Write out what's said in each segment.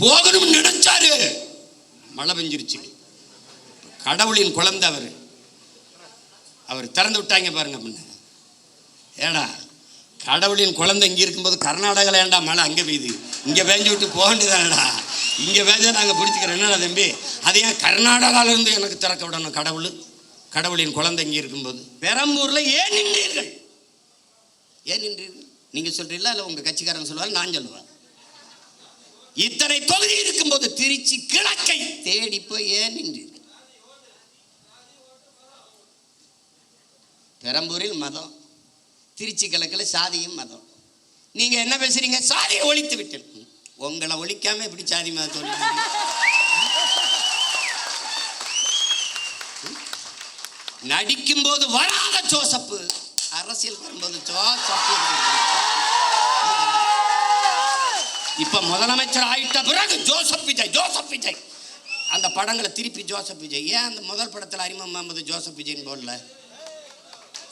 போகணும்னு நினைச்சாரு, மழை பெஞ்சிருச்சு. கடவுளின் குழந்தை அவர் திறந்து விட்டாங்க பாருங்க. முன்ன ஏடா கடவுளின் குழந்தை இங்கே இருக்கும்போது கர்நாடகாவில் ஏண்டா மழை அங்கே பெய்யுது, இங்கே பேஞ்சு விட்டு போக வேண்டியதானடா, இங்கே பேஞ்சா நாங்கள் பிடிச்சிக்கிறோம் என்னடா தம்பி, அதை ஏன் கர்நாடகாவிலேருந்து எனக்கு திறக்க விடணும்? கடவுளின் குழந்தை இங்கே இருக்கும்போது பெரம்பூரில் ஏன் நின்றீர்கள்? ஏன் நின்றீர்கள்? நீங்கள் சொல்றீங்களா இல்லை உங்கள் கட்சிக்காரன் சொல்லுவாங்க, நான் சொல்லுவேன். இத்தனை தொகுதி இருக்கும்போது திருச்சி கிழக்கை தேடி போய் ஏன் நின்றீர்கள்? பெரம்பூரில் மதம், திருச்சி கிழக்கில் சாதியும் மதம். நீங்க என்ன பேசுறீங்க? சாதியை ஒழித்து விட்டேன். உங்களை ஒழிக்காம எப்படி சாதி மதத்தை ஒழிக்க? நடிக்கும் போது வராத ஜோசப்பு, அரசியல் வரும்போது ஜோசப்பு. இப்ப முதலமைச்சர் ஆயிட்ட பிறகு ஜோசப் விஜய் அந்த படங்களை திருப்பி ஜோசப் விஜய். ஏன் அந்த முதல் படத்தில் அறிமுகம் முகமது ஜோசப் விஜய்னு போடல?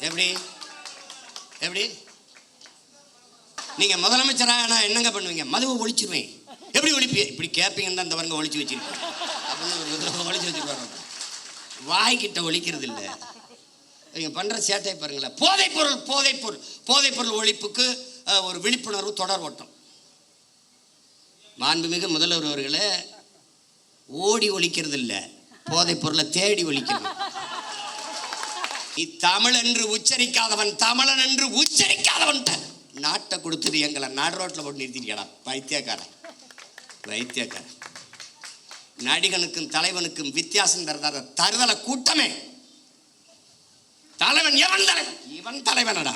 எப்படி நீங்க முதலமைச்சராக நான் என்னங்க பண்ணுவீங்க? மதுவை ஒழிச்சிருவேன். எப்படி ஒழிப்பீங்க? இப்படி கேட்பீங்கன்னு தான் அந்த வரங்க ஒழிச்சு வச்சிருக்கேன் அப்படின்னு ஒழிச்சு வச்சிருக்காங்க. வாய்கிட்ட ஒழிக்கிறது இல்லை. நீங்க பண்ற சேட்டை பாருங்களேன். போதைப் பொருள் ஒழிப்புக்கு ஒரு விழிப்புணர்வு தொடர் ஓட்டம். மாண்புமிகு முதல்வர் அவர்களே, ஓடி ஒழிக்கிறது இல்லை, போதைப் பொருளை தேடி ஒழிக்கிறது. தமிழ் என்று உச்சரிக்காதவன் தமிழன் என்று உச்சரிக்காதவன் நாட்டை கொடுத்துட்டு எங்களை நாடு ரோட்டில் போட்டு நிறுத்திருக்கா. வைத்தியக்காரன். நடிகனுக்கும் தலைவனுக்கும் வித்தியாசம் தரதாத தருதல கூட்டமே. தலைவன் எவன் தலைவன்? இவன் தலைவனடா.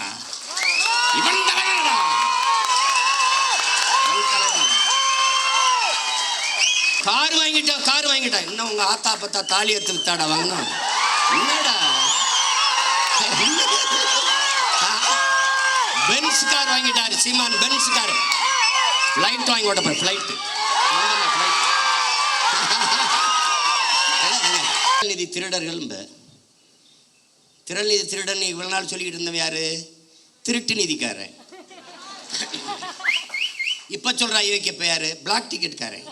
கார் வாங்கிட்டா இன்னும் உங்க ஆத்தா பத்தா தாலி எடுத்து வித்தாடா வாங்கணும். என்னடா பென்ஸ் கார் வாங்கிட்டாரு சீமான். பென்ஸ் கார் ஃப்ளைட் வாங்கி ஓட்ட போய் ஃப்ளைட். நிதி திருடர்கள். திரள் நிதி திருடன் இவ்வளவு நாள் சொல்லிக்கிட்டு இருந்தவன் யாரு? திருட்டு நிதிக்காரன். இப்ப சொல்ற இவைக்கு இப்ப யாரு? பிளாக் டிக்கெட் காரன்.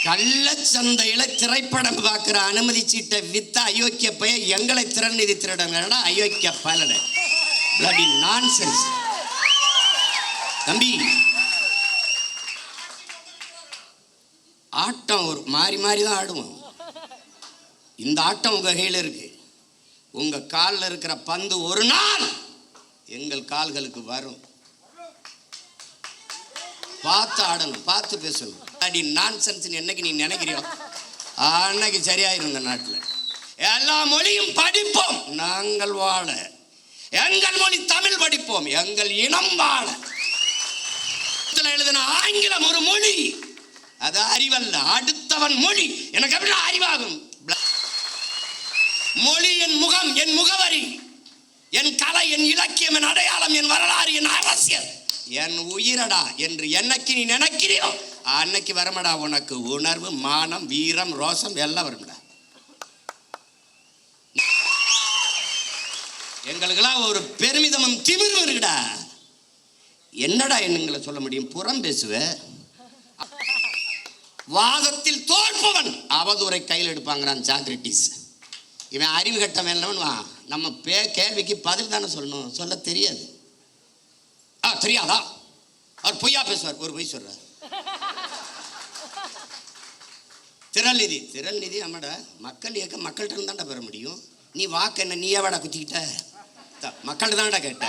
கள்ளச்சந்தையில திரைப்படம் பார்க்கிற அனுமதி சீட்டை வித்த அயோக்கிய பைய எங்களை திறன் நிதி திருடங்கடா. அயோக்கிய பலன பிளடி நான்சென்ஸ். தம்பி, ஆட்டம் ஒரு மாறி தான் ஆடுவோம். இந்த ஆட்டம் உங்க கையில் இருக்கு. உங்க காலில் இருக்கிற பந்து ஒரு நாள் எங்கள் கால்களுக்கு வரும். பார்த்து ஆடணும், பார்த்து பேசணும். அடி நான்சென்ஸ் என்னைக்கு நீ நினைக்கிறியோ அன்னைக்கு சரியாயிரும். இந்த நாட்டில் எல்லா மொழியும் படிப்போம் நாங்கள் வாழ. எங்கள் மொழி தமிழ் படிப்போம் எங்கள் இனம் வாழ. எழுதின ஆங்கிலம் ஒரு மொழி, அது அறிவல்ல. அடுத்தவன் மொழி எனக்கு எப்படி அறிவாகும்? மொழி என் முகம், என் முகவரி, என் கலை, என் இலக்கியம், என் அடையாளம், என் வரலாறு, என் அரசியல், என் உயிரடா என்று என்னைக்கு நீ நினைக்கிறியோ அன்னைக்கு வரமடா உனக்கு உணர்வு, மானம், வீரம், ரோசம் எல்லாம் வரும்டா. எங்களுக்கெல்லாம் ஒரு பெருமிதமும் திமிரும் இருக்குடா. என்னடா என்னங்களை சொல்ல முடியும்? புறம் பேசுவ. வாதத்தில் தோற்பவன் அவதூறை கையில் எடுப்பாங்கிறான் சாக்ரட்டிஸ். இவன் அறிவு கட்டம் என்னவன் வா. நம்ம கேள்விக்கு பதில் தானே சொல்லணும், சொல்ல தெரியாது. தெரியாதா? அவர் பொய்யா பேசுவார். ஒரு பொய் சொல்றார். திரள் நிதி நம்மட மக்கள் இயக்க மக்கள்கிட்ட இருந்தாண்டா பெற முடியும். நீ வாக்கு என்ன நீயாவாடா குத்திக்கிட்ட? மக்கள்கிட்ட தான்டா கேட்ட.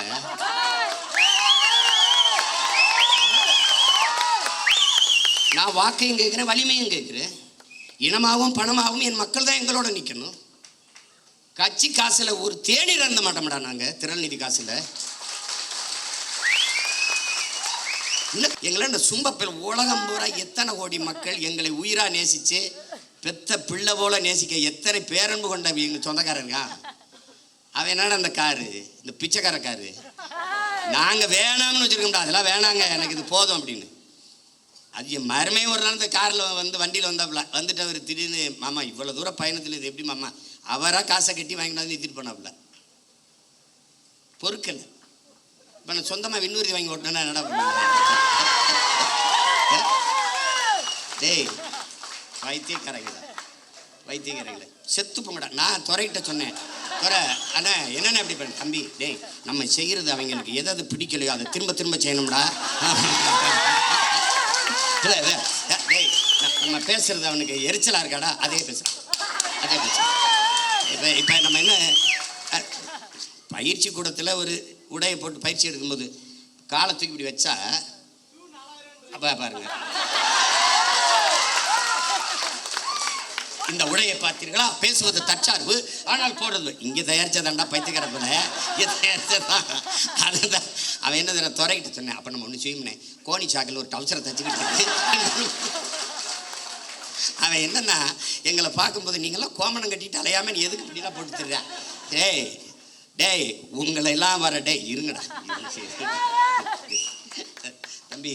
நான் வாக்கையும் கேட்கிறேன், வலிமையும் கேட்கிறேன். இனமாகவும் பணமாகவும் என் மக்கள் தான் எங்களோட நிற்கணும். கட்சி காசுல ஒரு தேநீர் இருந்த மாட்டோம்டா நாங்க. திரள் நிதி காசுல எங்களை இந்த சும்பப்பில் உலகம் பூரா எத்தனை கோடி மக்கள் எங்களை உயிரா நேசிச்சு பெத்த பிள்ளை போல நேசிக்க எத்தனை பேரன்பு கொண்ட எங்க சொந்தக்காரங்க. அவன் என்னடா அந்த காரு, இந்த பிச்சைக்கார காரு நாங்க வேணாம்னு வச்சிருக்கோம்டா. அதெல்லாம் வேணாங்க, எனக்கு இது போதும் அப்படின்னு. அது என் மருமே ஒரு நாள் இந்த காரில் வண்டியில் வந்துட்டு அவர் திடீர்னு, மாமா இவ்வளோ தூரம் பயணத்தில் இது எப்படி மாமா? அவராக காசை கட்டி வாங்கிட்டு வந்து நிறுத்திட்டு போனாப்புல. பொறுக்கலை. இப்போ நான் சொந்தமாக விண்ணூர்தி வாங்கி ஓட்டினா என்னடா பண்ணுவேன்? டேய் வைத்தியக்காரங்கள செத்து போங்கடா. நான் துறைகிட்ட சொன்னேன், துறை அண்ணா என்னென்ன அப்படி பண்ண தம்பி, டேய் நம்ம செய்கிறது அவங்களுக்கு எதாவது பிடிக்கலையோ அதை திரும்ப திரும்ப செய்யணும்டா. டேய் நம்ம பேசுறது அவனுக்கு எரிச்சலாக இருக்காடா, அதே பேச. இப்போ நம்ம என்ன பயிற்சி கூடத்தில் ஒரு உடையை போட்டு பயிற்சி எடுக்கும்போது காலத்துக்கு இப்படி வச்சா அப்போ பாருங்க, இந்த உடையை பார்த்தீர்களா, பேசுவது தற்சார்பு ஆனால் போடுறது இங்கே தயாரிச்சதாண்டா பைத்தியக்காரப்பில் தயாரிச்சதான். அதுதான் அவன் என்ன துறைகிட்ட சொன்னேன். அப்போ நம்ம ஒன்று செய்யும்னே, கோணி சாக்கில் ஒரு டவுசரை தச்சுக்கிட்டு அவன் என்னன்னா எங்களை பார்க்கும்போது நீங்களாம் கோமணம் கட்டிட்டு அலையாமல் நீ எதுக்கு இப்படிலாம் போட்டு தர்றேன்? டேய் டேய் உங்களை எல்லாம் வர டேய் இருங்கடா தம்பி,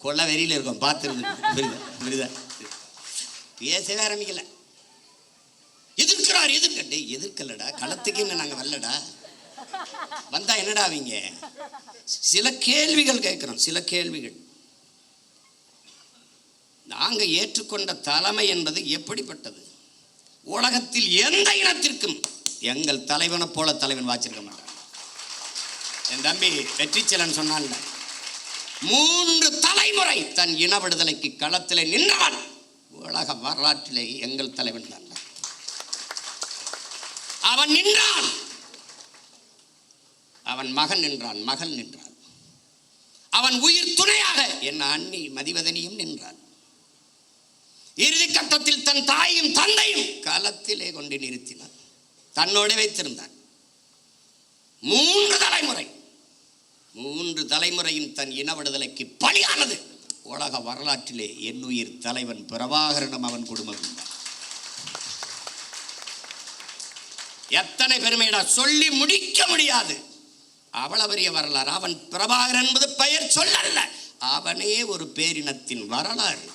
கொள்ள வெறியில் இருக்கும் பார்த்துருந்து புரியுதா? பேசவே ஆரம்பிக்கல. எதிர்க்கிறார் எதிர்க்க. எதிர்க்கலடா, களத்துக்கு இன்னும் நாங்கள் வரலடா. வந்தா என்னடா அவங்க சில கேள்விகள் கேட்கிறோம். சில கேள்விகள் நாங்க ஏற்றுக்கொண்ட தலைமை என்பது எப்படிப்பட்டது? உலகத்தில் எந்த இனத்திற்கும் எங்கள் தலைவனை போல தலைவன் வாச்சிருக்க மாட்டான். என் தம்பி வெற்றிச்செலன் சொன்னான், 3 தலைமுறை தன் இன விடுதலைக்கு களத்தில் நின்றவன் உலக வரலாற்றிலே எங்கள் தலைவன் தான். அவன் நின்றான், அவன் மகன் நின்றான், மகள் நின்றான், அவன் உயிர் துணையாக என் அண்ணி மதிவதனியும் நின்றான். இறுதி கட்டத்தில் தன் தாயும் தந்தையும் களத்திலே கொண்டு நிறுத்தினான், தன்னோடு வைத்திருந்தான். 3 தலைமுறை, 3 தலைமுறையும் தன் இன விடுதலைக்கு பலியானது உலக வரலாற்றிலே என் உயிர் தலைவன் பிரபாகரனும் அவன் குடும்பம். எத்தனை பெருமைடா, சொல்லி முடிக்க முடியாது. அவ்வளவு பெரிய வரலாறு. அவன் பிரபாகரன் என்பது பெயர் சொல்லல்ல, அவனே ஒரு பேரினத்தின் வரலாறு.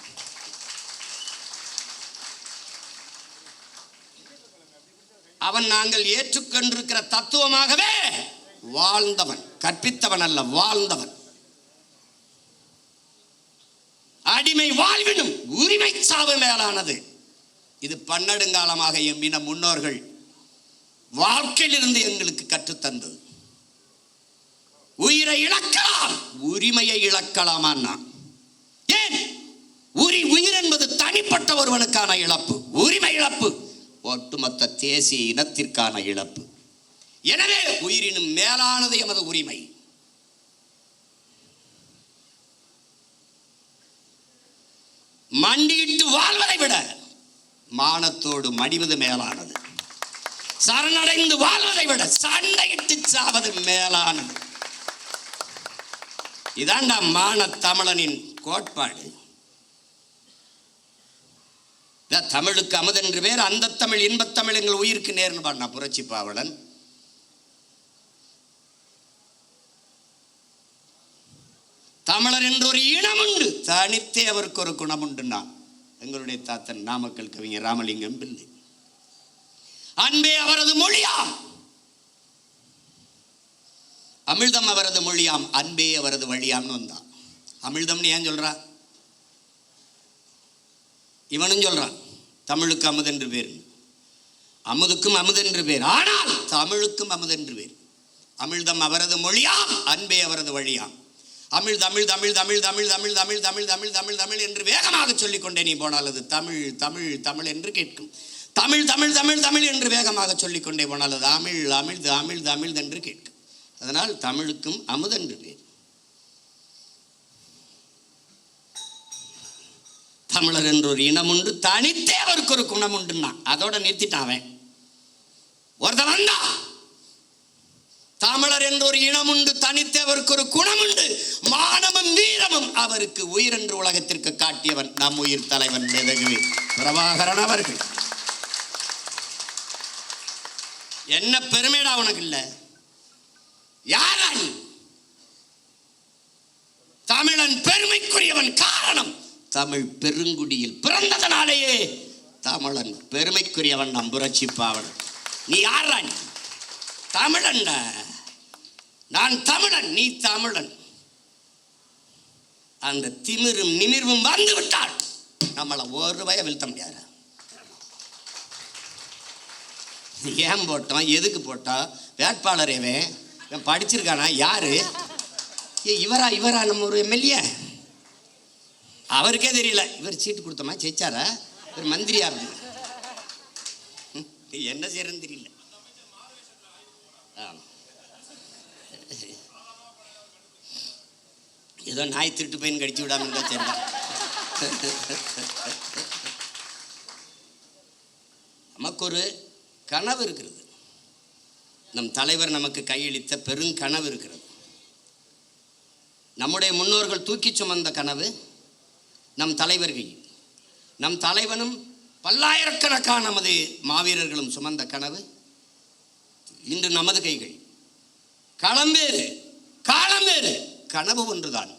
அவன் நாங்கள் ஏற்றுக்கொண்டிருக்கிற தத்துவமாகவே வாழ்ந்தவன், கற்பித்தவன் அல்ல, வாழ்ந்தவன். அடிமை வாழ்வினும் உரிமை சாவு மேலானது. இது பன்னெடுங்காலமாக எம்மின முன்னோர்கள் வாழ்க்கையிலிருந்து எங்களுக்கு கற்றுத்தந்தது. உயிரை இழக்கலாம், உரிமையை இழக்கலாமா? ஏன்? உயிர் என்பது தனிப்பட்ட ஒருவனுக்கான இழப்பு, உரிமை இழப்பு ஒட்டுமொத்த தேசிய இனத்திற்கான இழப்பு. எனவே உயிரினும் மேலானது எமது உரிமை. மண்டியிட்டு வாழ்வதை விட மானத்தோடு மடிவது மேலானது. சரணடைந்து வாழ்வதை விட சண்டையிட்டு சாவது மேலானது. இதாண்டா மான தமிழனின் கோட்பாடு. தமிழுக்கு அமுதென்று பேர், அந்த தமிழ் இன்பத்தமிழ் எங்கள் உயிருக்கு நேர்னு பாடினா புரட்சி பாவலன். தமிழர் என்று ஒரு இனம் உண்டு, தனித்தே அவருக்கு ஒரு குணம் உண்டுன்னா எங்களுடைய தாத்தன் நாமக்கல் கவிஞர் ராமலிங்கம் பிள்ளை. அன்பே அவரது மொழியாம், அமிழ்தம் அவரது மொழியாம், அன்பே அவரது வழியாம்னு வந்தான். அமிழ்தம்னு ஏன் சொல்றான்? இவனும் சொல்றான் தமிழுக்கு அமுதென்று பேர், அமுதுக்கும் அமுதென்று பேர், ஆனால் தமிழுக்கும் அமுதென்று பேர். அமிழ்தம் அவரது மொழியாம், அன்பே அவரது வழியாம். அமிழ் தமிழ் தமிழ் தமிழ் தமிழ் தமிழ் தமிழ் தமிழ் தமிழ் தமிழ் தமிழ் என்று வேகமாக சொல்லிக்கொண்டே நீ போனால் அது தமிழ் தமிழ் தமிழ் என்று கேட்கும். தமிழ் தமிழ் தமிழ் தமிழ் என்று வேகமாக சொல்லிக்கொண்டே போனால் அது அமிழ் அமிழ் அமிழ் அமிழ் என்று கேட்கும். அதனால் தமிழுக்கும் அமுதென்று பேர். தமிழர் என்று ஒரு இனம் உண்டு, தனித்தே அவருக்கு ஒரு குணம் உண்டுன்னா அதோட நிறுத்திட்டான் அவன். ஒருத்தன் வந்தா தமிழர் என்று ஒரு இனம் உண்டு, தனித்தே அவருக்கு ஒரு குணம் உண்டு, மானமும் வீரமும் அவருக்கு உயிர் என்று உலகத்திற்கு காட்டியவன் நம் உயிர் தலைவன் மேதகவி பிரபாகரன் அவர்கள். என்ன பெருமைடா உனக்கு இல்ல? யாரா நீ? தமிழன் பெருமைக்குரியவன். காரணம், தமிழ் பெருங்குடியில் பிறந்ததனாலேயே தமிழன் பெருமைக்குரியவன். நம் புரட்சி பாவலன். நீ யாரா? நீ தமிழன். நான் தமிழன், நீ தமிழன். அந்த திமிரும் நிமிர்வும் வந்து விட்டால் நம்மளை ஒரு ரூபாயை வீழ்த்த முடியாது. ஏன் போட்டோம், எதுக்கு போட்டோம், வேட்பாளர் இவன் படிச்சிருக்கானா, யாரு இவரா நம்ம ஒரு எம்எல்ஏ, அவருக்கே தெரியல. இவர் சீட்டு கொடுத்தோமா ஜெயிச்சாரா, இவர் மந்திரியா, என்ன செய்யறதுன்னு தெரியல. ஏதோ நாய் திருட்டு பையன் கடிச்சு விடாம இருந்தா சரி. நமக்கு ஒரு கனவு இருக்கிறது, நம் தலைவர் நமக்கு கையளித்த பெருங்கனவு இருக்கிறது. நம்முடைய முன்னோர்கள் தூக்கி சுமந்த கனவு நம் தலைவர்கள், நம் தலைவனும் பல்லாயிரக்கணக்கான நமது மாவீரர்களும் சுமந்த கனவு இன்று நமது கைகள். களம் வேறு, காலம் வேறு, கனவு ஒன்றுதான்.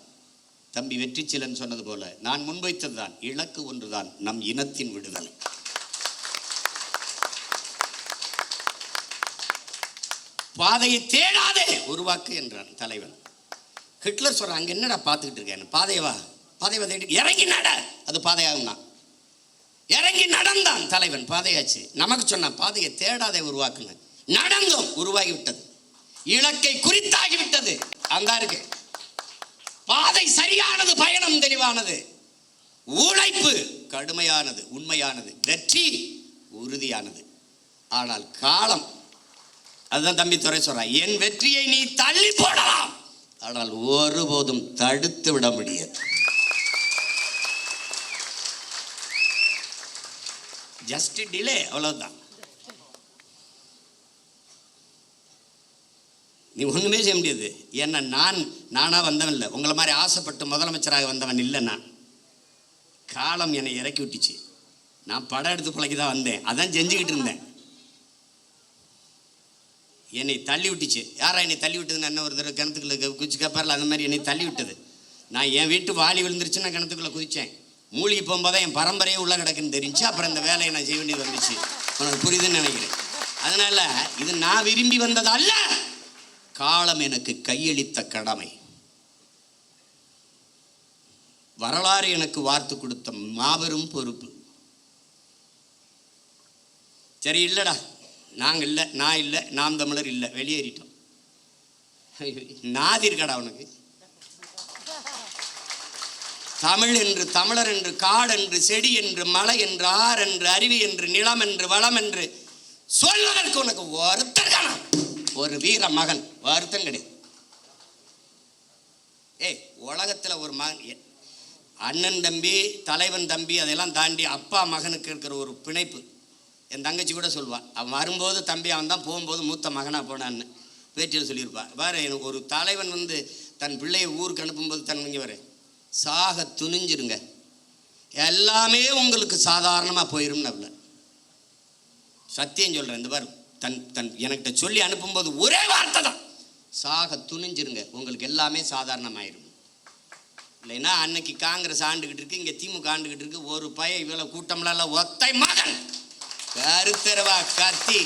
தம்பி வெற்றிச்செலன் சொன்னது போல நான் முன்வைத்ததுதான், இலக்கு ஒன்றுதான், நம் இனத்தின் விடுதலை. பாதையை தேடாதே உருவாக்கு என்றான் தலைவன். ஹிட்லர் சொல்றான், அங்க என்னடா பார்த்துக்கிட்டு இருக்கேன், பாதையவா தேடி இறங்கி நட, அது பாதையாகும்னா. இறங்கி நடந்தான் தலைவன், பாதையாச்சு. நமக்கு சொன்ன பாதையை தேடாதே உருவாக்குன்னு, நடந்தோம், உருவாகி விட்டது, இலக்கை குறித்தாகிவிட்டது. அங்க இருக்கு பாதை சரியானது, பயணம் தெளிவானது, உழைப்பு கடுமையானது, உண்மையானது, வெற்றி உறுதியானது. ஆனால் காலம், அதுதான் தம்பி துரை சொல்றான், என் வெற்றியை நீ தள்ளி போடலாம், ஆனால் ஒருபோதும் தடுத்து விட முடியாது. ஜஸ்ட் டிலே, அவ்வளவுதான். நீ ஒண்ணுமே செய்ய முடியாது. ஏன்னா நானா வந்தவன் இல்லை, உங்களை மாதிரி ஆசைப்பட்டு முதலமைச்சராக வந்தவன் இல்லை. நான் காலம் என்னை இறக்கி விட்டுச்சு. நான் படம் எடுத்து பிள்ளைக்கு தான் வந்தேன், அதான் செஞ்சுக்கிட்டு இருந்தேன். என்னை தள்ளி விட்டுச்சு. யாரா என்னை தள்ளி விட்டதுன்னு என்ன, ஒரு தடவை கிணத்துக்குள்ள குதிச்சு கேட்பார்ல, அந்த மாதிரி என்னை தள்ளி விட்டது. நான் என் வீட்டு வாலி விழுந்துருச்சுன்னா கிணத்துக்குள்ளே குதித்தேன். மூழ்கி போகும்போது என் பரம்பரையே உள்ள கிடக்குன்னு தெரிஞ்சு அப்புறம் இந்த வேலையை நான் செய்ய வேண்டியது வந்துச்சு. உனக்கு புரியுதுன்னு நினைக்கிறேன். அதனால இது நான் விரும்பி வந்தது அல்ல, காலம் எனக்கு கையளித்த கடமை. வரலாறு எனக்கு வார்த்து கொடுத்த மாபெரும் பொறுப்பு. சரி, இல்லடா நாங்கள் இல்லை, நான் இல்லை, நாம் தமிழர் இல்லை, வெளியேறிட்டோம். நாதி இருக்கடா உனக்கு. தமிழ் என்று, தமிழர் என்று, காடு என்று, செடி என்று, மலை என்று, ஆறு என்று, அருவி என்று, நிலம் என்று, வளம் என்று சொல்வதற்கு உனக்கு ஒருத்தர் காணாம். ஒரு வீர மகன் வருத்தம் கிடையாது. உலகத்தில் ஒரு மகன், அண்ணன் தம்பி, தலைவன் தம்பி, அதெல்லாம் தாண்டி அப்பா மகனுக்கு இருக்கிற ஒரு பிணைப்பு. என் தங்கச்சி கூட சொல்லுவாள், அவன் வரும்போது தம்பி அவன் தான், போகும்போது மூத்த மகனாக போனான்னு பேட்டியில் சொல்லியிருப்பாள். வேறு எனக்கு ஒரு தலைவன் தன் பிள்ளையை ஊருக்கு அனுப்பும்போது இங்கே வர சாக துணிஞ்சிருங்க, எல்லாமே உங்களுக்கு சாதாரணமாக போயிடும். சத்தியம் சொல்கிறேன். இந்த பாரு, என்கிட்ட சொல்லி அனுப்பும்போது ஒரே வார்த்தை தான், சாக துணிஞ்சிருங்க, உங்களுக்கு எல்லாமே சாதாரணமாயிரும். இல்லைன்னா அன்னைக்கு காங்கிரஸ் ஆண்டுகிட்டு இருக்கு, இங்கே திமுக ஆண்டுகிட்டு இருக்கு, ஒரு பையன் இவ்வளோ கூட்டம்லாம் இல்லை, ஒத்தை மகன் கருத்தரவா கத்தி.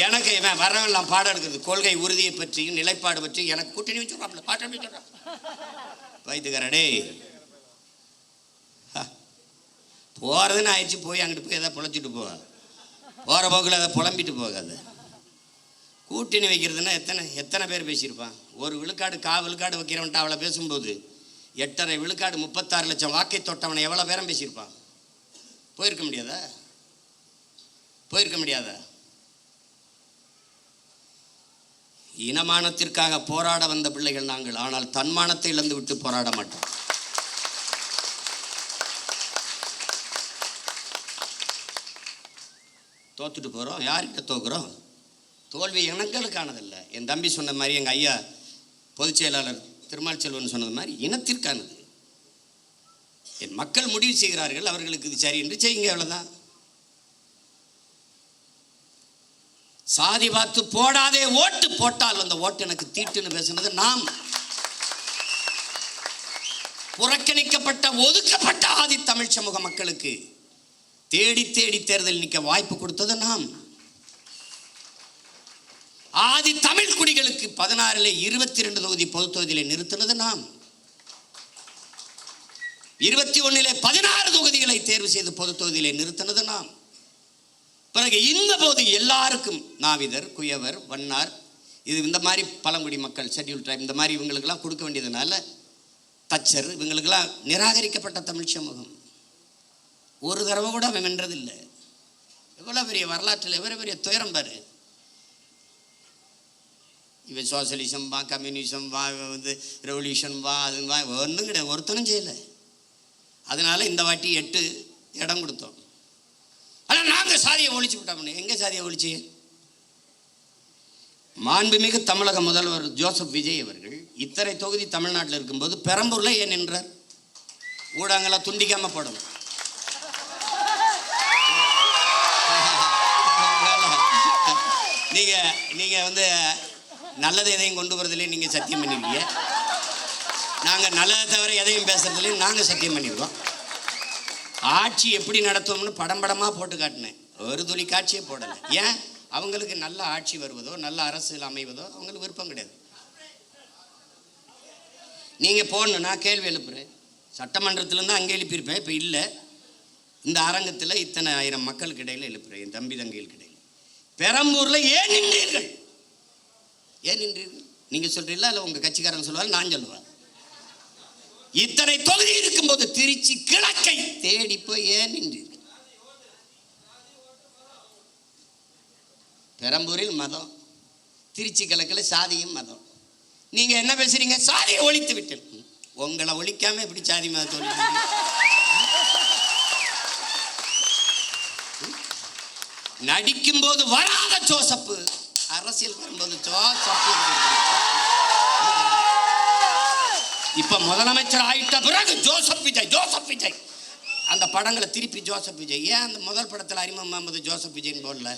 எனக்கு இவன் வரவெல்லாம் பாடம் எடுக்கிறது, கொள்கை உறுதியை பற்றியும் நிலைப்பாடு பற்றியும் எனக்கு கூட்டணி வச்சுருவாப்ல, பாட்டு சொல்கிறான். வைத்துக்காரடே போகிறதுன்னு ஆயிடுச்சு, போய் அங்கிட்டு போய் எதாவது பொழைச்சிட்டு போவாங்க, போகிற போக்கில் அதை புலம்பிட்டு போகாது. கூட்டணி வைக்கிறதுன்னா எத்தனை பேர் பேசியிருப்பான். ஒரு விழுக்காடு விழுக்காடு வைக்கிறவன்ட்டு அவளை பேசும்போது 8.5 விழுக்காடு 36 லட்சம் வாக்கை தொட்டவனை எவ்வளோ பேரம் பேசியிருப்பான். போயிருக்க முடியாதா? இனமானத்திற்காக போராட வந்த பிள்ளைகள் நாங்கள், ஆனால் தன்மானத்தை இழந்து விட்டு போராட மாட்டோம். தோத்துட்டு போகிறோம், யார்கிட்ட தோக்குறோம்? தோல்வி எங்களுக்கானதில்லை. என் தம்பி சொன்ன மாதிரி, எங்கள் ஐயா பொதுச் செயலாளர் திருமால் செல்வன் சொன்னது மாதிரி, இனத்திற்கானது. என் மக்கள் முடிவு செய்கிறார்கள், அவர்களுக்கு இது சரி என்று செய்யுங்க, அவ்வளோதான். சாதி பார்த்து போடாதே ஓட்டு, போட்டால் அந்த ஓட்டு எனக்கு தீட்டுன்னு பேசுனது நாம். புறக்கணிக்கப்பட்ட ஒதுக்கப்பட்ட ஆதி தமிழ் சமூக மக்களுக்கு தேடி தேடி தேர்தல் நிற்க வாய்ப்பு கொடுத்தது நாம். ஆதி தமிழ் குடிகளுக்கு 16ல் 22 தொகுதி பொது தொகுதியிலே நிறுத்தினது நாம். 21ல் 16 தொகுதிகளை தேர்வு செய்து பொது தொகுதியிலே நிறுத்தினது நாம். பிறகு இந்த போது எல்லாருக்கும் நாவிதர், குயவர், வண்ணார், இது இந்த மாதிரி பழங்குடி மக்கள், ஷெட்யூல் ட்ரைப், இந்த மாதிரி இவங்களுக்கெல்லாம் கொடுக்க வேண்டியதுனால தச்சர், இவங்களுக்கெல்லாம் நிராகரிக்கப்பட்ட தமிழ் சமூகம். ஒரு தடவை கூட அவன் வென்றதில்லை. எவ்வளோ பெரிய வரலாற்றில் எவ்வளோ பெரிய துயரம் பாரு. இவன் சோசியலிசம் வா, கம்யூனிசம் வா, ரெவல்யூஷன் வா, அது வா, ஒன்றும் கிடையாது, ஒருத்தனும் செய்யலை. அதனால் இந்த வாட்டி 8 இடம் கொடுத்தோம். ஆனால் நாங்கள் சாதியை ஒழிச்சு விட்டோம்னு. எங்கே சாதியை ஒழிச்சு? மாண்புமிகு தமிழக முதல்வர் ஜோசப் விஜய் அவர்கள் இத்தனை தொகுதி தமிழ்நாட்டில் இருக்கும்போது பெரம்பூரில் ஏன் நின்றார்? ஊடகங்களை துண்டிக்காமல் போடணும். நீங்கள் நல்லது எதையும் கொண்டு வரதுலேயே நீங்கள் சத்தியம் பண்ணிருக்கீங்க. நாங்கள் நல்லதை தவிர எதையும் பேசுறதுலேயும் நாங்கள் சத்தியம் பண்ணியிருக்கோம். ஆட்சி எப்படி நடத்துவோம்னு படமாக போட்டு காட்டினேன். ஒரு துளி காட்சியே போடலை. ஏன்? அவங்களுக்கு நல்ல ஆட்சி வருவதோ நல்ல அரசியல் அமைவதோ அவங்களுக்கு விருப்பம் கிடையாது. நீங்கள் போடணும், நான் கேள்வி எழுப்புறேன். சட்டமன்றத்திலேருந்து அங்கே எழுப்பியிருப்பேன். இப்போ இல்லை, இந்த அரங்கத்தில் இத்தனை ஆயிரம் மக்களுக்கு இடையில் எழுப்புறேன், என் தம்பி தங்கைகளுக்கு இடையில். பெரம்பூரில் ஏன் நின்றீர்கள்? ஏன் நின்றீர்கள்? நீங்கள் சொல்கிறீங்களா இல்லை உங்கள் கட்சிக்காரன் சொல்லுவாங்க, நான் சொல்லுவேன். இத்தனை தொகுதி இருக்கும்போது திருச்சி கிழக்கை தேடி போய் ஏன் நின்றீர்கள்? பெரம்பூரில் மதம், திருச்சி கிழக்கில் சாதியும் மதம். நீங்கள் என்ன பேசுறீங்க? சாதியை ஒழித்து விட்டேன். உங்களை ஒழிக்காம எப்படி சாதி மதத்தை ஒழிக்க? நடிக்கும்போது வராத ஜோசப்பு, அரசியல் வரும்போது ஜோசப்பு. இப்ப முதலமைச்சர் ஆயிட்ட பிறகு ஜோசப் விஜய், ஜோசப் விஜய். அந்த படங்களை திருப்பி ஜோசப் விஜய். ஏன் அந்த முதல் படத்தில் அறிமுகம் முகமது ஜோசப் விஜய்னு போடல?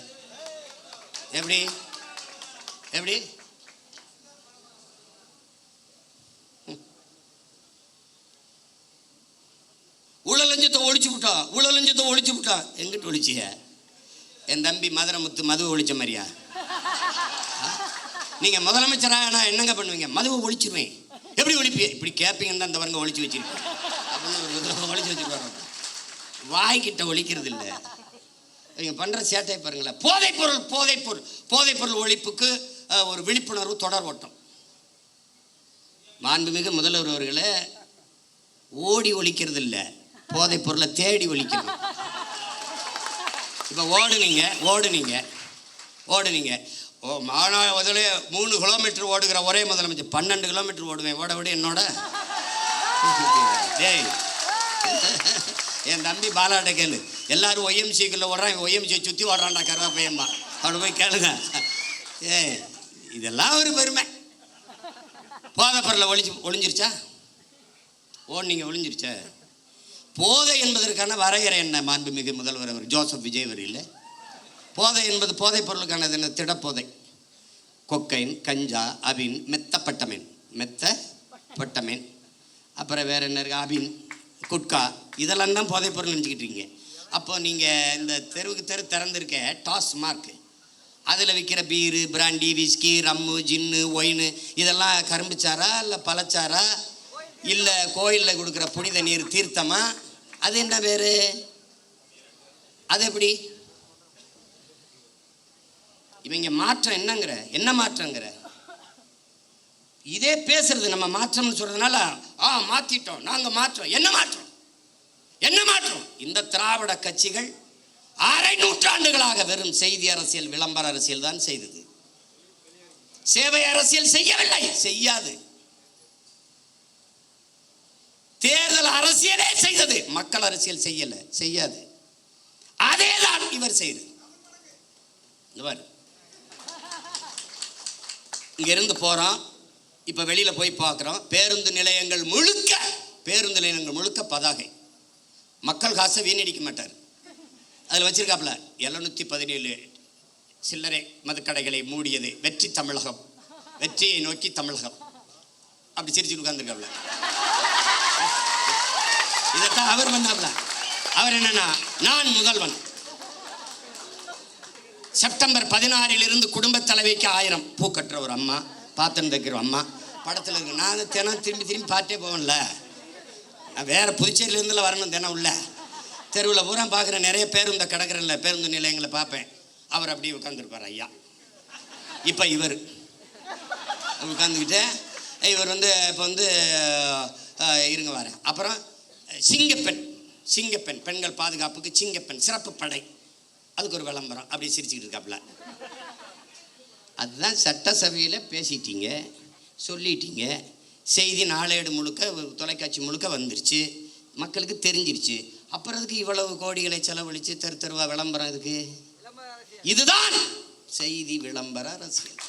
எப்படி எப்படி? ஊழலஞ்சத்தை ஒழிச்சு விட்டா, ஊழலஞ்சத்தை ஒழிச்சு விட்டா. எங்கிட்ட ஒழிச்சிய? என் தம்பி மதுரமுத்து மதுவை ஒழிச்ச மாதிரியா? நீங்க முதலமைச்சராக நான் என்னங்க பண்ணுவீங்க? மதுவை ஒழிச்சிருவேன். எப்படி ஒழிப்பீங்க? இப்படி கேட்பீங்கன்னு தான் அந்த வரங்க ஒழிச்சு வச்சிருக்கேன் அப்படின்னு ஒழிச்சு வச்சிருப்பாங்க. வாய்கிட்ட ஒழிக்கிறது இல்லை. இவங்க பண்ற சேட்டை பாருங்களேன். போதைப்பொருள் போதைப்பொருள் போதைப்பொருள் ஒழிப்புக்கு ஒரு விழிப்புணர்வு தொடர் ஓட்டம். மாண்புமிகு முதல்வர் அவர்களே, ஓடி ஒழிக்கிறது இல்லை, போதைப் பொருளை தேடி ஒழிக்கணும். இப்போ ஓடுனீங்க ஓ மாநாடு 3 கிலோமீட்டர் ஓடுகிற ஒரே முதலமைச்சர் 12 கிலோமீட்டர் ஓடுவேன். ஓட விட என்னோட டேய், என் தம்பி பாலாட்ட கேளு. எல்லாரும் ஒய்எம்சிக்குள்ள ஓடுறான், ஒய்எம்சியை சுற்றி ஓடுறான்டா கருவா பையம்மா. அவனை போய் கேளுங்க. இதெல்லாம் ஒரு பெருமை. போதைப்பொருளை ஒழிஞ்சிருச்சா? நீங்கள் ஒழிஞ்சிருச்சா? போதை என்பதற்கான வரையறை என்ன? மாண்புமிகு முதல்வர் அவர் ஜோசப் விஜய் அவர் இல்லை. போதை என்பது போதைப் பொருளுக்கானது என்ன? திடப்போதை, கொக்கைன், கஞ்சா, அபின், மெத்தப்பட்டமேன், அப்புறம் வேற என்ன இருக்கு? அபின், குட்கா, இதெல்லாம் தான் போதைப் பொருள் நினச்சிக்கிட்டு இருக்கீங்க. அப்போ நீங்கள் இந்த தெருவுக்கு திறந்திருக்க டாஸ்மார்க், அதில் விற்கிற பீரு, பிராண்டி, விஸ்கி, ரம்மு, ஜின்னு, ஒயின், இதெல்லாம் கரும்புச்சாரா இல்லை பழச்சாரா இல்லை கோயிலில் கொடுக்குற புனித நீர் தீர்த்தமா? அது என்ன பேர்? அது எப்படி? இவங்க மாற்றம் என்னங்கிற? என்ன மாற்றங்கிற? இதே பேசுறது நம்ம மாற்றம்னு சொல்றதுனால மாத்திட்டோம், நாங்க மாற்றம். என்ன மாற்றம்? என்ன மாற்றம்? இந்த திராவிட கட்சிகள் 1/2 நூற்றாண்டுகளாக வெறும் செய்தி அரசியல், விளம்பர அரசியல் தான் செய்தது. சேவை அரசியல் செய்யவில்லை, செய்யாது. தேர்தல் அரசியலே செய்தது, மக்கள் அரசியல் செய்யாது. அதேதான் இவர் செய்தது. இங்க இருந்து போறோம், இப்ப வெளியில போய் பார்க்கிறோம். பேருந்து நிலையங்கள் முழுக்க பதாகை. மக்கள் காசை வீணடிக்க மாட்டார். அதில் வச்சிருக்காப்புல 717 சில்லறை மதுக்கடைகளை மூடியது வெற்றி தமிழகம், வெற்றியை நோக்கி தமிழகம். அப்படி சிரிச்சு உட்கார்ந்துருக்காப்புல. இதைத்தான் அவர் பண்ணாப்புல. அவர் என்னன்னா, நான் முதல்வன், செப்டம்பர் 16 குடும்ப தலைவிக்கு 1000 பூ கட்டுற ஒரு அம்மா, பாத்திரம் தைக்கிற அம்மா படத்தில் இருக்கு. நான் தினம் திரும்பி பார்த்தே போவேன்ல, நான் வேறு புதுச்சேரியிலேருந்துல வரணும் தினம் உள்ள தெருவில் பூரா பார்க்குறேன். நிறைய பேருந்து கிடக்கிறேன்ல, பேருந்து நிலையங்களை பார்ப்பேன். அவர் அப்படியே உட்காந்துருப்பார் ஐயா. இப்போ இவர் உட்காந்துக்கிட்டு இவர் இப்போ இருங்க வரேன். அப்புறம் சிங்கப்பெண் பெண்கள் பாதுகாப்புக்கு சிங்கப்பெண் சிறப்பு படை, அதுக்கு ஒரு விளம்பரம், அப்படி சிரிச்சுக்கிட்டு இருக்காப்புல. அதுதான் சட்டசபையில் பேசிட்டீங்க, சொல்லிட்டீங்க, செய்தி நாளேடு முழுக்க தொலைக்காட்சி முழுக்க வந்துருச்சு, மக்களுக்கு தெரிஞ்சிருச்சு. அப்புறம் அதுக்கு இவ்வளவு கோடிகளை செலவழித்து தெருவா விளம்பரம் இதுக்கு? இதுதான் செய்தி விளம்பர அரசியல்.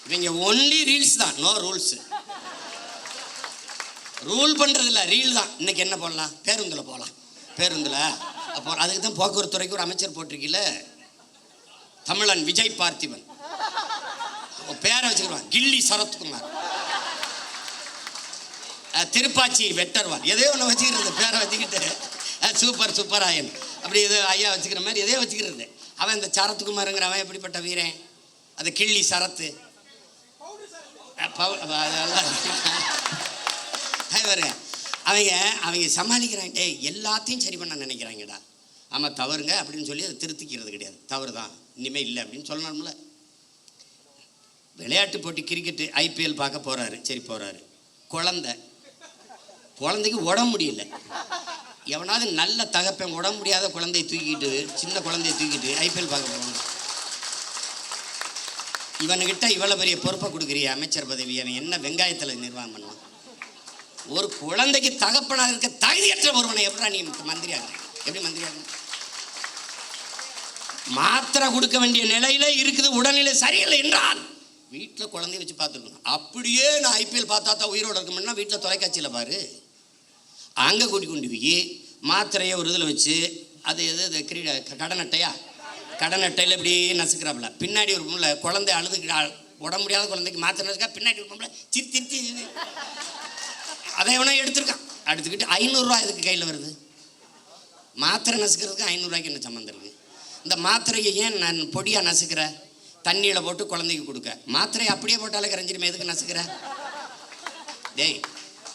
இவங்க ஒன்லி ரீல்ஸ் தான், நோ ரூல்ஸ். ரூல் பண்ணுறது இல்லை, ரீல் தான். இன்னைக்கு என்ன போடலாம்? பேருந்தில் போகலாம். பேருந்தில் அப்போ அதுக்கு தான் போக்குவரத்து துறைக்கு ஒரு அமைச்சர் போட்டிருக்கீல, தமிழன் விஜய் பார்த்திபன். பேரை வச்சுக்குவான் கில்லி சரத்குமார், திருப்பாச்சி வெட்டர்வான், எதையோ ஒன்று வச்சுக்கிறது பேரை வச்சுக்கிட்டு சூப்பர் ஆயன் அப்படி எதோ ஐயா வச்சுக்கிற மாதிரி எதையோ வச்சுக்கிறது. அவன் இந்த சரத்குமாருங்கிற அவன் எப்படிப்பட்ட வீரன்? அது கிள்ளி சரத்து அவங்க சமாளிக்கிறாங்க. எல்லாத்தையும் சரி பண்ண நினைக்கிறாங்கடா. ஆமாம் தவறுங்க அப்படின்னு சொல்லி அதை திருத்திக்கிறது கிடையாது. தவறு தான், இனிமேல் இல்லை அப்படின்னு சொல்லணும்ல. விளையாட்டு போட்டி கிரிக்கெட்டு IPL பார்க்க போகிறாரு. சரி போகிறாரு, குழந்தைக்கு உடம்பு முடியல. எவனாவது நல்ல தகப்பன் உடம்பு முடியாத குழந்தைய தூக்கிட்டு, சின்ன குழந்தைய தூக்கிட்டு IPL பார்க்க போவாங்க. இவனுக்கிட்ட இவ்வளோ பெரிய பொறுப்பை கொடுக்குறிய அமைச்சர் பதவி, அவன் என்ன வெங்காயத்தில் நிர்வாகம் பண்ணுவான்? ஒரு குழந்தைக்கு தகப்பனாக இருக்க தகுதியற்ற ஒருவனை எப்படா நீ மந்திரியாக? எப்படி மந்திரியாக? மாத்திரை கொடுக்க வேண்டிய நிலையில இருக்குது, உடல்நிலை சரியில்லை என்றால் வீட்டில் குழந்தைய வச்சு பார்த்துருக்கணும். அப்படியே நான் IPL பார்த்தா தான் உயிரோடு இருக்கணும்னா வீட்டில் தொலைக்காட்சியில் பாரு. அங்கே கொண்டு போய் மாத்திரையை ஒரு இதில் வச்சு, அது எது கடன் அட்டையில் இப்படி நசுக்கிறாப்புல. பின்னாடி ஒரு பொம்பளை குழந்தை அழுது உடம்பு முடியாத குழந்தைக்கு மாத்திரை நசுக்கா, பின்னாடி ஒரு பொம்பளை திருத்தி அதை எவனா எடுத்துக்கிட்டு 500 ரூபா இதுக்கு கையில் வருது. மாத்திரை நசுக்கிறதுக்கு 500 ரூபாய்க்கு என்ன சம்மந்தம் இருக்குது? இந்த மாத்திரையை ஏன் நான் பொடியாக நசுக்கிற? தண்ணியில் போட்டு குழந்தைக்கு கொடுக்க. மாத்திரையை அப்படியே போட்டாலே கரைஞ்சிருமே, எதுக்கு நசுக்கிற? டேய்,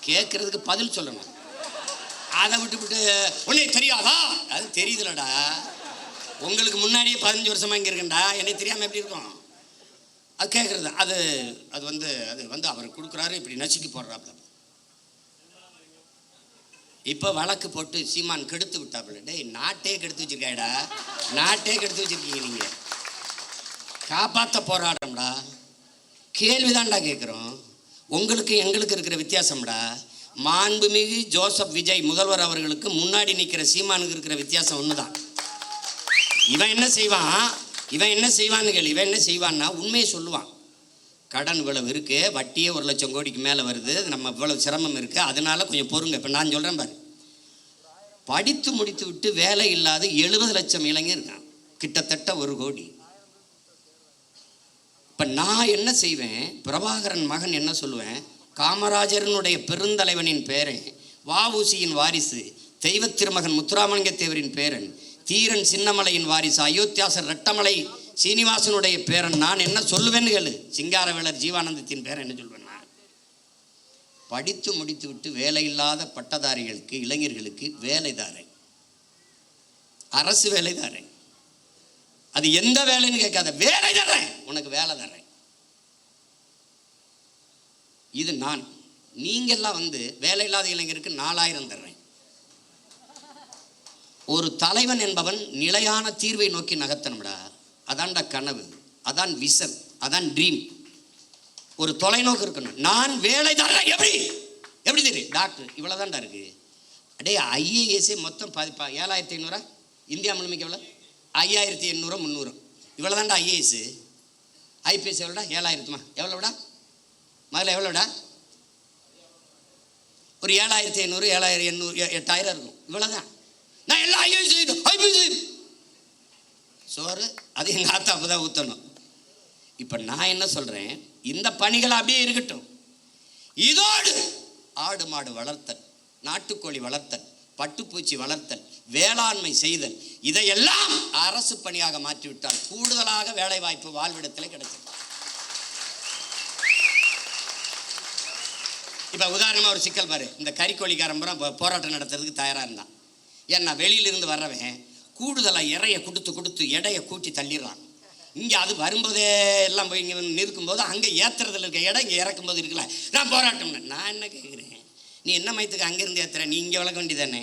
கேட்குறதுக்கு பதில் சொல்லணும். அதை விட்டு உன்னே தெரியாதா? அது தெரியுதுலடா, உங்களுக்கு முன்னாடியே 15 வருஷமாக இங்கே இருக்கேன்டா, என்னை தெரியாமல் எப்படி இருக்கும்? அது கேட்குறது. அது வந்து அவர் கொடுக்குறாரு, இப்படி நசுக்கி போடுறாப்புல. இப்போ வழக்கு போட்டு சீமான் கெடுத்து விட்டாப்புல. டேய், நாட்டே கெடுத்து வச்சிருக்காடா, நாட்டே கெடுத்து வச்சிருக்கீங்க நீங்கள். காப்பாற்ற போராடம்டா. கேள்விதான்டா கேட்குறோம். உங்களுக்கு எங்களுக்கு இருக்கிற வித்தியாசம்டா. மாண்புமிகு ஜோசப் விஜய் முதல்வர் அவர்களுக்கு முன்னாடி நிற்கிற சீமானுக்கு இருக்கிற வித்தியாசம் ஒன்று தான். இவன் என்ன செய்வான்னு கேள்வி. இவன் என்ன செய்வான்னா உண்மையை சொல்லுவான். கடன் இவ்வளவு இருக்குது, வட்டியே 1 லட்சம் கோடிக்கு மேலே வருது, நம்ம இவ்வளவு சிரமம் இருக்குது, அதனால கொஞ்சம் பொறுங்க. இப்போ நான் சொல்கிறேன் பாரு, படித்து முடித்து விட்டு வேலை இல்லாத 70 லட்சம் இளைஞர் இருக்கான், கிட்டத்தட்ட 1 கோடி. இப்போ நான் என்ன செய்வேன்? பிரபாகரன் மகன் என்ன சொல்லுவேன்? காமராஜரனுடைய பெருந்தலைவனின் பேரன், வஉசியின் வாரிசு, தெய்வ திருமகன் முத்துராமலிங்க தேவரின் பேரன், தீரன் சின்னமலையின் வாரிசு, அயோத்தியாசர் ரெட்டமலை சீனிவாசனுடைய பேரன். நான் என்ன சொல்லுவேன்னு கேளு. சிங்காரவேலர் ஜீவானந்தத்தின் பேரன் என்ன சொல்வேன்? நான் படித்து முடித்து விட்டு வேலை இல்லாத பட்டதாரிகளுக்கு, இளைஞர்களுக்கு வேலை தாரேன், அரசு வேலை தாரேன். அது எந்த வேலைன்னு கேட்காத, வேலை தர்றேன், உனக்கு வேலை தர்றேன். இது நான். நீங்கெல்லாம் வேலை இல்லாத இளைஞருக்கு 4000 தர்றேன். ஒரு தலைவன் என்பவன் நிலையான தீர்வை நோக்கி நகர்த்தணும்டா. அதான்டா கனவு, அதான் விஷன், அதான் ட்ரீம். ஒரு தொலைநோக்கு இருக்கணும். நான் வேலை தர்றேன். எப்படி தெரியும்? டாக்டர் இவ்வளோதான்டா இருக்கு. அடே, IAS மொத்தம் 7500 இந்தியா முழுமைக்கு எவ்வளோ? 5800 300 இவ்வளோதான்டா IAS. IPS எவ்வளோடா? 7000மா? எவ்வளோடா முதல்ல? எவ்வளோடா? ஒரு 7500 7800 8000 இருக்கும். இவ்வளோதான். நான் எல்லாம் IPS சோறு அது எங்கள் ஆத்தா அப்போ தான் ஊற்றணும். இப்போ நான் என்ன சொல்கிறேன்? இந்த பணிகள் அப்படியே இருக்கட்டும். இதோடு ஆடு மாடு வளர்த்தல், நாட்டுக்கோழி வளர்த்தல், பட்டுப்பூச்சி வளர்த்தல், வேளாண்மை செய்தல், இதையெல்லாம் அரசு பணியாக மாற்றிவிட்டால் கூடுதலாக வேலை வாய்ப்பு வாழ்விடத்தில் கிடைச்சது. இப்போ உதாரணமாக ஒரு சிக்கல் பாரு, இந்த கறிக்கோழிக்காரம்பரம் போராட்டம் நடத்துறதுக்கு தயாராக இருந்தான். ஏன்னா வெளியிலிருந்து வர்றவன் கூடுதலாக இறைய கொடுத்து எடையை கூட்டி தள்ளிடுறான். இங்கே அது வரும்போதே எல்லாம் போய் இங்கே நிற்கும்போது அங்கே ஏற்றுறதுல இருக்க இடம் இங்கே இறக்கும்போது இருக்குல்ல, நான் போராட்டம்னு. நான் என்ன கேட்குறேன், நீ என்ன மயத்துக்கு அங்கேருந்து ஏற்றுற, நீ இங்கே வளர்க்க வேண்டியதானே?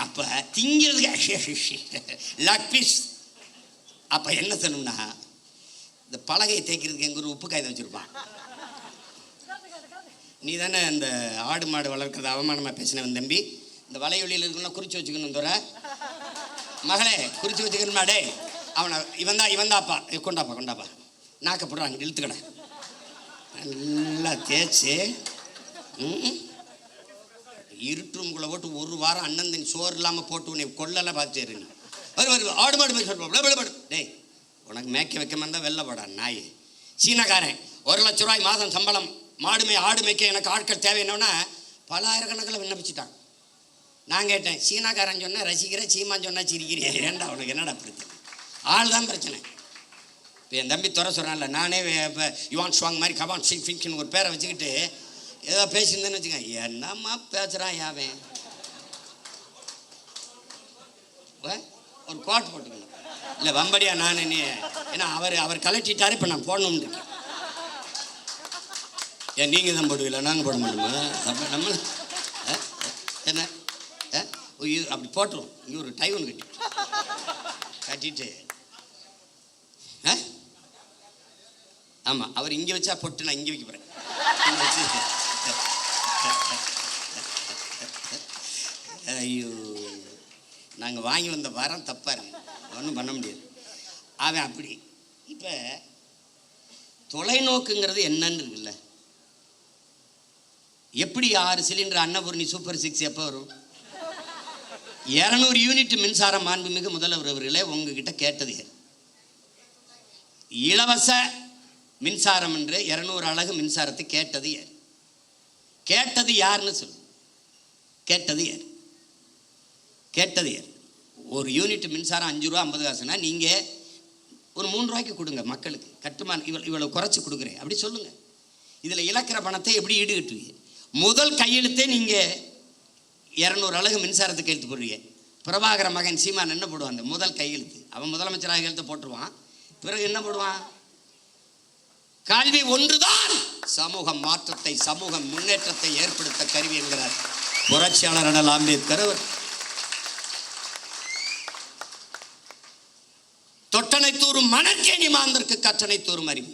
அப்போ திங்கிறதுக்கு லக் பீஸ். அப்போ என்ன சொல்லணும்னா, இந்த பலகையை தேய்க்கிறதுக்கு எங்கள் ஒரு உப்பு காய்தம் வச்சுருப்பான். நீ தானே இந்த ஆடு மாடு வளர்க்குறது அவமானமாக பேசினவன் தம்பி, இந்த வலையொலியில் இருக்குன்னா குறித்து வச்சுக்கணும் தோற மகளே, குறித்து வச்சுக்கணுமா? டே அவனை இவன்தாப்பா கொண்டாப்பா நாக்க போடுறாங்க, இழுத்துக்கடை நல்லா தேய்ச்சி இருட்டுக்குள்ளே போட்டு ஒரு வாரம் அண்ணன் தண்ணி சோறு இல்லாமல் போட்டு உன்னை கொள்ளலாம் பார்த்துரு. ஆடு மாடு போய் சொல்லுவாடு. டேய் உனக்கு மேய்க்க வைக்க இருந்தால் வெளில போடா நாய். சீனக்காரன் 1 லட்ச ரூபாய் மாதம் சம்பளம், மாடு ஆடு மேய்க்க எனக்கு ஆட்கள் தேவைன்னொன்னா பல ஆயிரக்கணக்கில் விண்ணப்பிச்சுட்டான். நான் கேட்டேன், சீனாக்காரன் சொன்னால் ரசிக்கிற, சீமான் சொன்னால் சிரிக்கிறேன், ஏன்டா அவனுக்கு என்னடா பிரச்சனை? ஆள் தான் பிரச்சனை. இப்போ என் தம்பி துறை சொல்கிறான்ல, நானே இப்போ யுவான் ஷுவாங் மாதிரி கவான் ஷிங் ஃபிங்ஷன் ஒரு பேரை வச்சுக்கிட்டு ஏதோ பேசியிருந்தேன்னு வச்சுக்கேன், என்னம்மா பேசுகிறான் யாவன்? ஒரு கோட் போட்டுக்கணும் இல்லை வம்படியா நான் நீ, ஏன்னா அவர் கலட்டிட்டாரு, இப்போ நான் போடணும்னு இருக்கேன். ஏன் நீங்கள் தான் போடுவீங்களா, நாங்கள் போட மாட்டோமா? நம்ம என்ன அப்படி போட்டுருவோம். இங்கே ஒரு டை ஒன்று கட்டிட்டு ஆமாம், அவர் இங்கே வச்சா போட்டு நான் இங்கே வைக்க போகிறேன். ஐயோ, நாங்கள் வாங்கி வந்த வாரம் தப்பாக இருக்கு, ஒன்றும் பண்ண முடியாது. அவன் அப்படி. இப்போ தொலைநோக்குங்கிறது என்னன்னு இருக்குல்ல, எப்படி 6 சிலிண்டர் அன்னபூர்ணி சூப்பர் 6 எப்போ வரும்? 200 யூனிட் மின்சாரம் மாண்புமிகு முதல்வர் அவர்களே உங்ககிட்ட கேட்டது இலவச மின்சாரம் என்று 200 அலகு மின்சாரத்தை கேட்டது யாருன்னு சொல்லு. கேட்டது யார்? ஒரு யூனிட் மின்சாரம் 5 ரூபா 50 காசுனா நீங்கள் ஒரு 3 ரூபாய்க்கு கொடுங்க மக்களுக்கு, கட்டுமான இவ்வளவு குறைச்சி கொடுக்குறேன் அப்படி சொல்லுங்கள். இதில் இழக்கிற பணத்தை எப்படி ஈடுகட்டுவீங்க? முதல் கையெழுத்தே நீங்கள் 200 அலகு மின்சாரத்துக்கு எழுத்து போடுவீங்க. பிரபாகர மகன் சீமான் என்ன போடுவான்? அந்த முதல் கையெழுத்து அவன் முதலமைச்சராக எழுத்து போட்டுருவான். பிறகு என்ன போடுவான்? கல்வி ஒன்றுதான் சமூக மாற்றத்தை, சமூக முன்னேற்றத்தை ஏற்படுத்த கருவி என்கிறார் புரட்சியாளர் அண்ணல் அம்பேத்கர் அவர். தொட்டனை தூரும் மணற்கேணி மாந்தற்கு கற்றனை தூரும் அறிவு.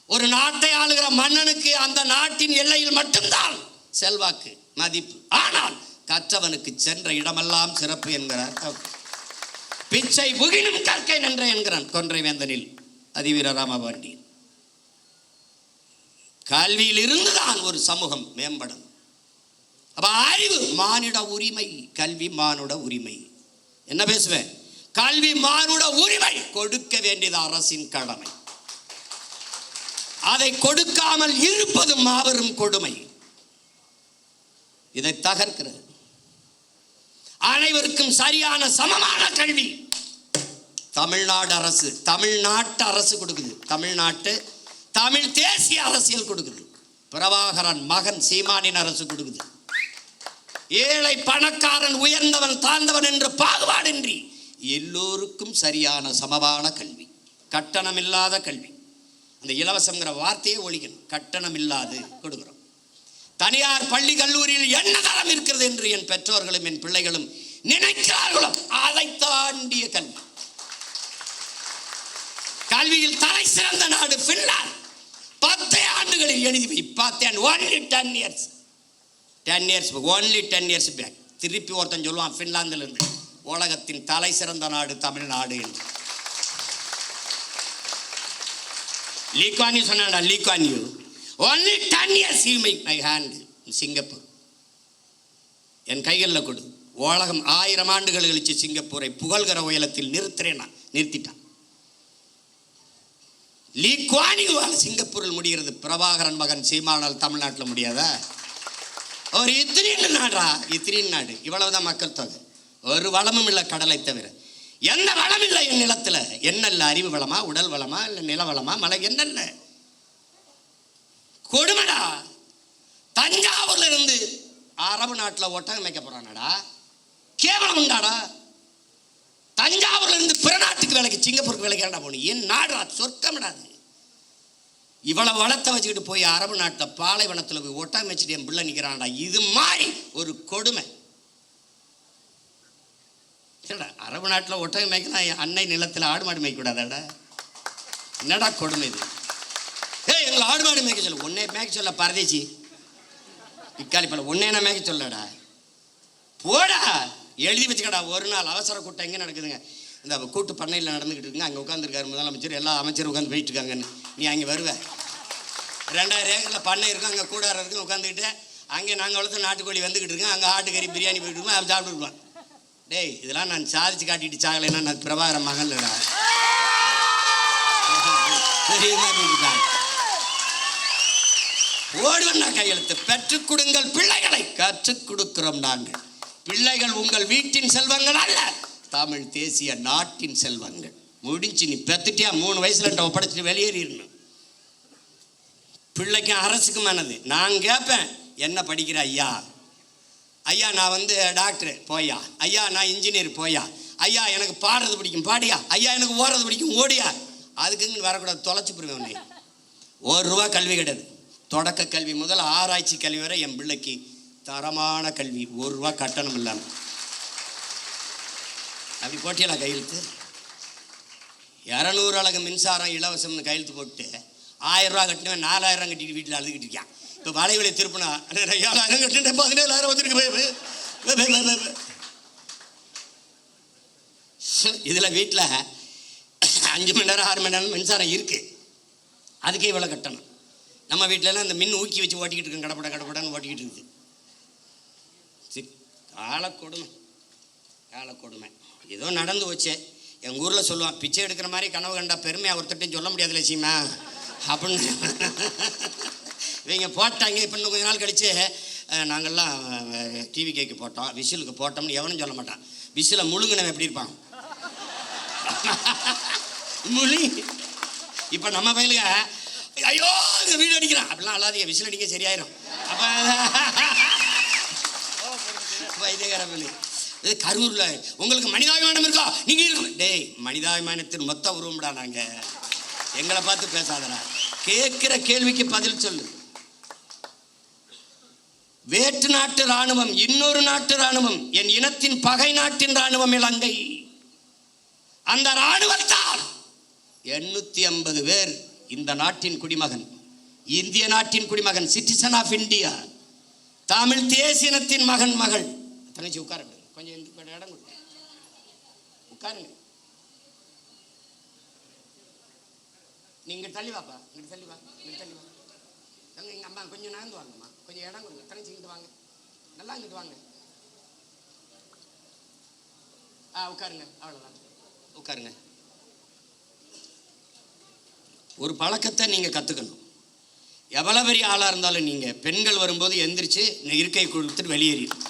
ஒரு நாட்டை ஆளுகிற மன்னனுக்கு அந்த நாட்டின் எல்லையில் மட்டும்தான் செல்வாக்கு மதிப்பு, ஆனால் கற்றவனுக்கு சென்ற இடமெல்லாம் சிறப்பு என்கிறார். பிச்சை புகினும் கற்கை நன்ற என்கிறான் கொன்றை வேந்தனில் அதிவீர ராமபாண்டியன். கல்வியில் இருந்துதான் ஒரு சமூகம் மேம்படும். அப்ப அறிவு மானிட உரிமை, கல்வி மானுட உரிமை. என்ன பேசுவேன்? கல்வி மானுட உரிமை, கொடுக்க வேண்டியது அரசின் கடமை. அதை கொடுக்காமல் இருப்பது மாபெரும் கொடுமை. இதை தகர்க்கிறது. அனைவருக்கும் சரியான சமமான கல்வி தமிழ்நாட்டு அரசு கொடுக்குது. தமிழ் தேசிய அரசியல் கொடுக்குது. பிரபாகரன் மகன் சீமானின் அரசு கொடுக்குது. ஏழை பணக்காரன் உயர்ந்தவன் தாழ்ந்தவன் என்று பாகுபாடின்றி எல்லோருக்கும் சரியான சமமான கல்வி, கட்டணம் இல்லாத கல்வி. அந்த இலவசங்கிற வார்த்தையே ஒழிக்கணும். கட்டணம் இல்லாது கொடுக்குறோம். தனியார் பள்ளி கல்லூரியில் என்ன தரம் இருக்கிறது என்று என் பெற்றோர்களும் என் பிள்ளைகளும் நினைக்கிறார்களோ அதை தாண்டிய கல்வி. கல்வியில் தலை சிறந்த நாடு பின்லாந்து. 10 ஆண்டுகளில் எழுதி வை. 10 only 10 years. 10 years only 10 years back. திருப்பி ஒருத்தன் சொல்லுவான் பின்லாந்தில் இருந்து, உலகத்தின் தலை சிறந்த நாடு தமிழ்நாடு என்று. லீக்வான் யூ சொன்னா, Lee Kuan you only 10 years you make my hand in Singapore. என் கைகளில் கொடு. உலகம் 1000 ஆண்டுகள் கழிச்சு சிங்கப்பூரை புகழ்கிற உயரத்தில் நிறுத்திட்டான். லீ குவான் யூவால் சிங்கப்பூரில் முடிகிறது. பிரபாகரன் மகன் சீமானால் தமிழ்நாட்டில் முடியாதா? ஒரு இத்திரின்னு நாடா, இத்திரின்னு நாடு, இவ்வளவுதான் மக்கள் தொகை. ஒரு வளமும் இல்லை கடலை தவிர. என்ன வளம் இல்லை என் நிலத்துல? என்ன இல்லை? அறிவு வளமா, உடல் வளமா, இல்லை நில வளமா, மலை? என்னென்ன கொடுமடா. தஞ்சாவூர்ல இருந்து அரபு நாட்டில் ஒட்டகம் மேய்க்க போறானடா, கேவலம் உண்டாடா. தஞ்சாவூர்ல இருந்து பிற நாட்டுக்கு வேலைக்கு, சிங்கப்பூருக்கு வேலைக்கு ஏன்டா போகணும்? என் நாடா, சொர்க்கமிடாது. இவ்வளவு வளத்தை வச்சுக்கிட்டு போய் அரபு நாட்டில் பாலைவனத்தில் போய் ஒட்டகம் மேய்ச்சிட்டு என் பிள்ளை நிற்கிறான்டா. இது மாதிரி ஒரு கொடுமை. அரபு நாட்டில் ஒட்டகம் மேய்க்கலாம், அன்னை நிலத்தில் ஆடு மாடு மேய்க்கூடாதாடா? என்னடா கொடுமை இது? எங்களை ஆடு மாடு மேய்க்க சொல்ல, ஒன்னே மேய்க்க சொல்ல பரதேசி இக்காலி பல, ஒன்னே நான் மேய்க்க சொல்லடா. போடா, எழுதி வச்சுக்கடா. ஒரு நாள் அவசர கூட்டம் எங்கே நடக்குதுங்க? இந்த கூட்டு பண்ணையில் நடந்துக்கிட்டு இருக்குங்க. அங்கே உட்காந்துருக்காரு முதலமைச்சர், எல்லா அமைச்சரும் உட்காந்து போயிட்டு இருக்காங்கன்னு. நீ அங்கே வருவேன். 2000 ஏக்கரில் பண்ணை இருக்கும், அங்கே கூடாரம் இருக்கும், உட்காந்துக்கிட்டு அங்கே நாங்கள் வளர்த்து நாட்டுக்கோழி வந்துக்கிட்டு இருக்கோம். அங்கே ஆட்டுக்கறி பிரியாணி போயிட்டு இருக்கோம், அவன் சாப்பிட்டுருப்பான். டேய், இதெல்லாம் நான் சாதிச்சு காட்டிட்டு சாகலைன்னா நான் பிரபாகர மகன்லடா. ஓடுவண்ணா கையெழுத்து. பெற்றுக் கொடுங்கள் பிள்ளைகளை, கற்றுக் கொடுக்கிறோம் நாங்கள். பிள்ளைகள் உங்கள் வீட்டின் செல்வங்கள் அல்ல, தமிழ் தேசிய நாட்டின் செல்வங்கள். முடிஞ்சு. நீ பெத்துட்டியா, 3 வயசுல ஒப்படைச்சிட்டு வெளியேறிடணும். பிள்ளைக்கும் அரசுக்குமானது. நான் கேட்பேன், என்ன படிக்கிற ஐயா? ஐயா நான் வந்து டாக்டர், போயா. ஐயா நான் இன்ஜினியர், போயா. ஐயா எனக்கு பாடுறது பிடிக்கும், பாடியா. ஐயா எனக்கு ஓடுறது பிடிக்கும், ஓடியா. அதுக்குன்னு வரக்கூடாது, தொலைச்சி போடுவேன் உன்னை. ₹1 கல்வி கிடையாது. தொடக்க கல்வி முதல் ஆராய்ச்சி கல்வி வரை என் பிள்ளைக்கு தரமான கல்வி, ₹1 கட்டணம் இல்லாமல். அப்படி போட்டியலா கையெழுத்து? 200 அலகு மின்சாரம் இலவசம்னு கையெழுத்து போட்டு ₹1000 கட்டினவன் 4000 கட்டிட்டு வீட்டில் அழுதுகிட்டு இருக்கான். இப்போ வளைவலை திருப்பினா 7000 கட்டினேன், 17000 வந்துருக்கு. இதில் வீட்டில் 5 மணி நேரம் 6 மணி நேரம் மின்சாரம் இருக்கு, அதுக்கே இவ்வளோ கட்டணும். நம்ம வீட்டிலலாம் இந்த மின் ஊக்கி வச்சு ஓட்டிக்கிட்டு இருக்கோம், கடப்பட கடப்படன்னு ஓட்டிக்கிட்டு இருக்குது. காலக்கொடுமை, காலக்கொடுமை. ஏதோ நடந்து வச்சே. எங்கள் ஊரில் சொல்லுவான், பிச்சை எடுக்கிற மாதிரி கனவு கண்டா பெருமையாக ஒருத்தட்டையும் சொல்ல முடியாது லட்சியமா அப்படின்னு. இவங்க போட்டாங்க. இப்போ இன்னும் கொஞ்ச நாள் கழித்து நாங்கள்லாம் டிவி கேக்கு போட்டோம், விசிலுக்கு போட்டோம்னு எவனும் சொல்ல மாட்டான். விசிலை முழுங்கினவன் எப்படி இருப்பான்? முழி. இப்போ நம்ம பயிலுக ஐயோ இந்த வீடு அடிக்கிறான் அப்படிலாம் அல்லாதீங்க, விசில் அடிக்க சரியாயிரும். அப்போ வைத்தியகார பள்ளி இது கரூரில் உங்களுக்கு மனிதாபிமானம் இருக்கா? நீங்கள் இருக்கணும். டேய், மனிதாபிமானத்தின் மொத்த உருவம்டா நாங்கள். எங்களை பார்த்து பேசாதடா. கேட்கிற கேள்விக்கு பதில் சொல்லு. வேற்று நாட்டு இராணுவம், இன்னொரு நாட்டு இராணுவம், என் இனத்தின் பகை நாட்டின் இராணுவம் இலங்கை. அந்த இராணுவத்தால் 850 பேர் இந்த நாட்டின் குடிமகன், இந்திய நாட்டின் குடிமகன், சிட்டிசன் ஆஃப் இந்தியா, தமிழ் தேசியத்தின் மகன் மகள். தங்கச்சி உட்காருங்க, கொஞ்சம் இடம் கொடுங்க, உட்காருங்க. நீங்க தள்ளி வாப்பா, இங்கிட்டு தள்ளி வா, இங்கிட்டு தள்ளி வா. தங்க எங்க அம்மா கொஞ்சம் நகர்ந்து வாங்கம்மா, கொஞ்சம் இடம் கொடுங்க. தங்கச்சி இங்கிட்டு வாங்க, நல்லா இங்கிட்டு வாங்க. உட்காருங்க, அவ்வளோதான், உட்காருங்க. ஒரு பழக்கத்தை நீங்கள் கற்றுக்கணும். எவ்வளோ பெரிய ஆளாக இருந்தாலும் நீங்கள் பெண்கள் வரும்போது எந்திரிச்சு இருக்கை கொடுத்துட்டு வெளியேறிடும்.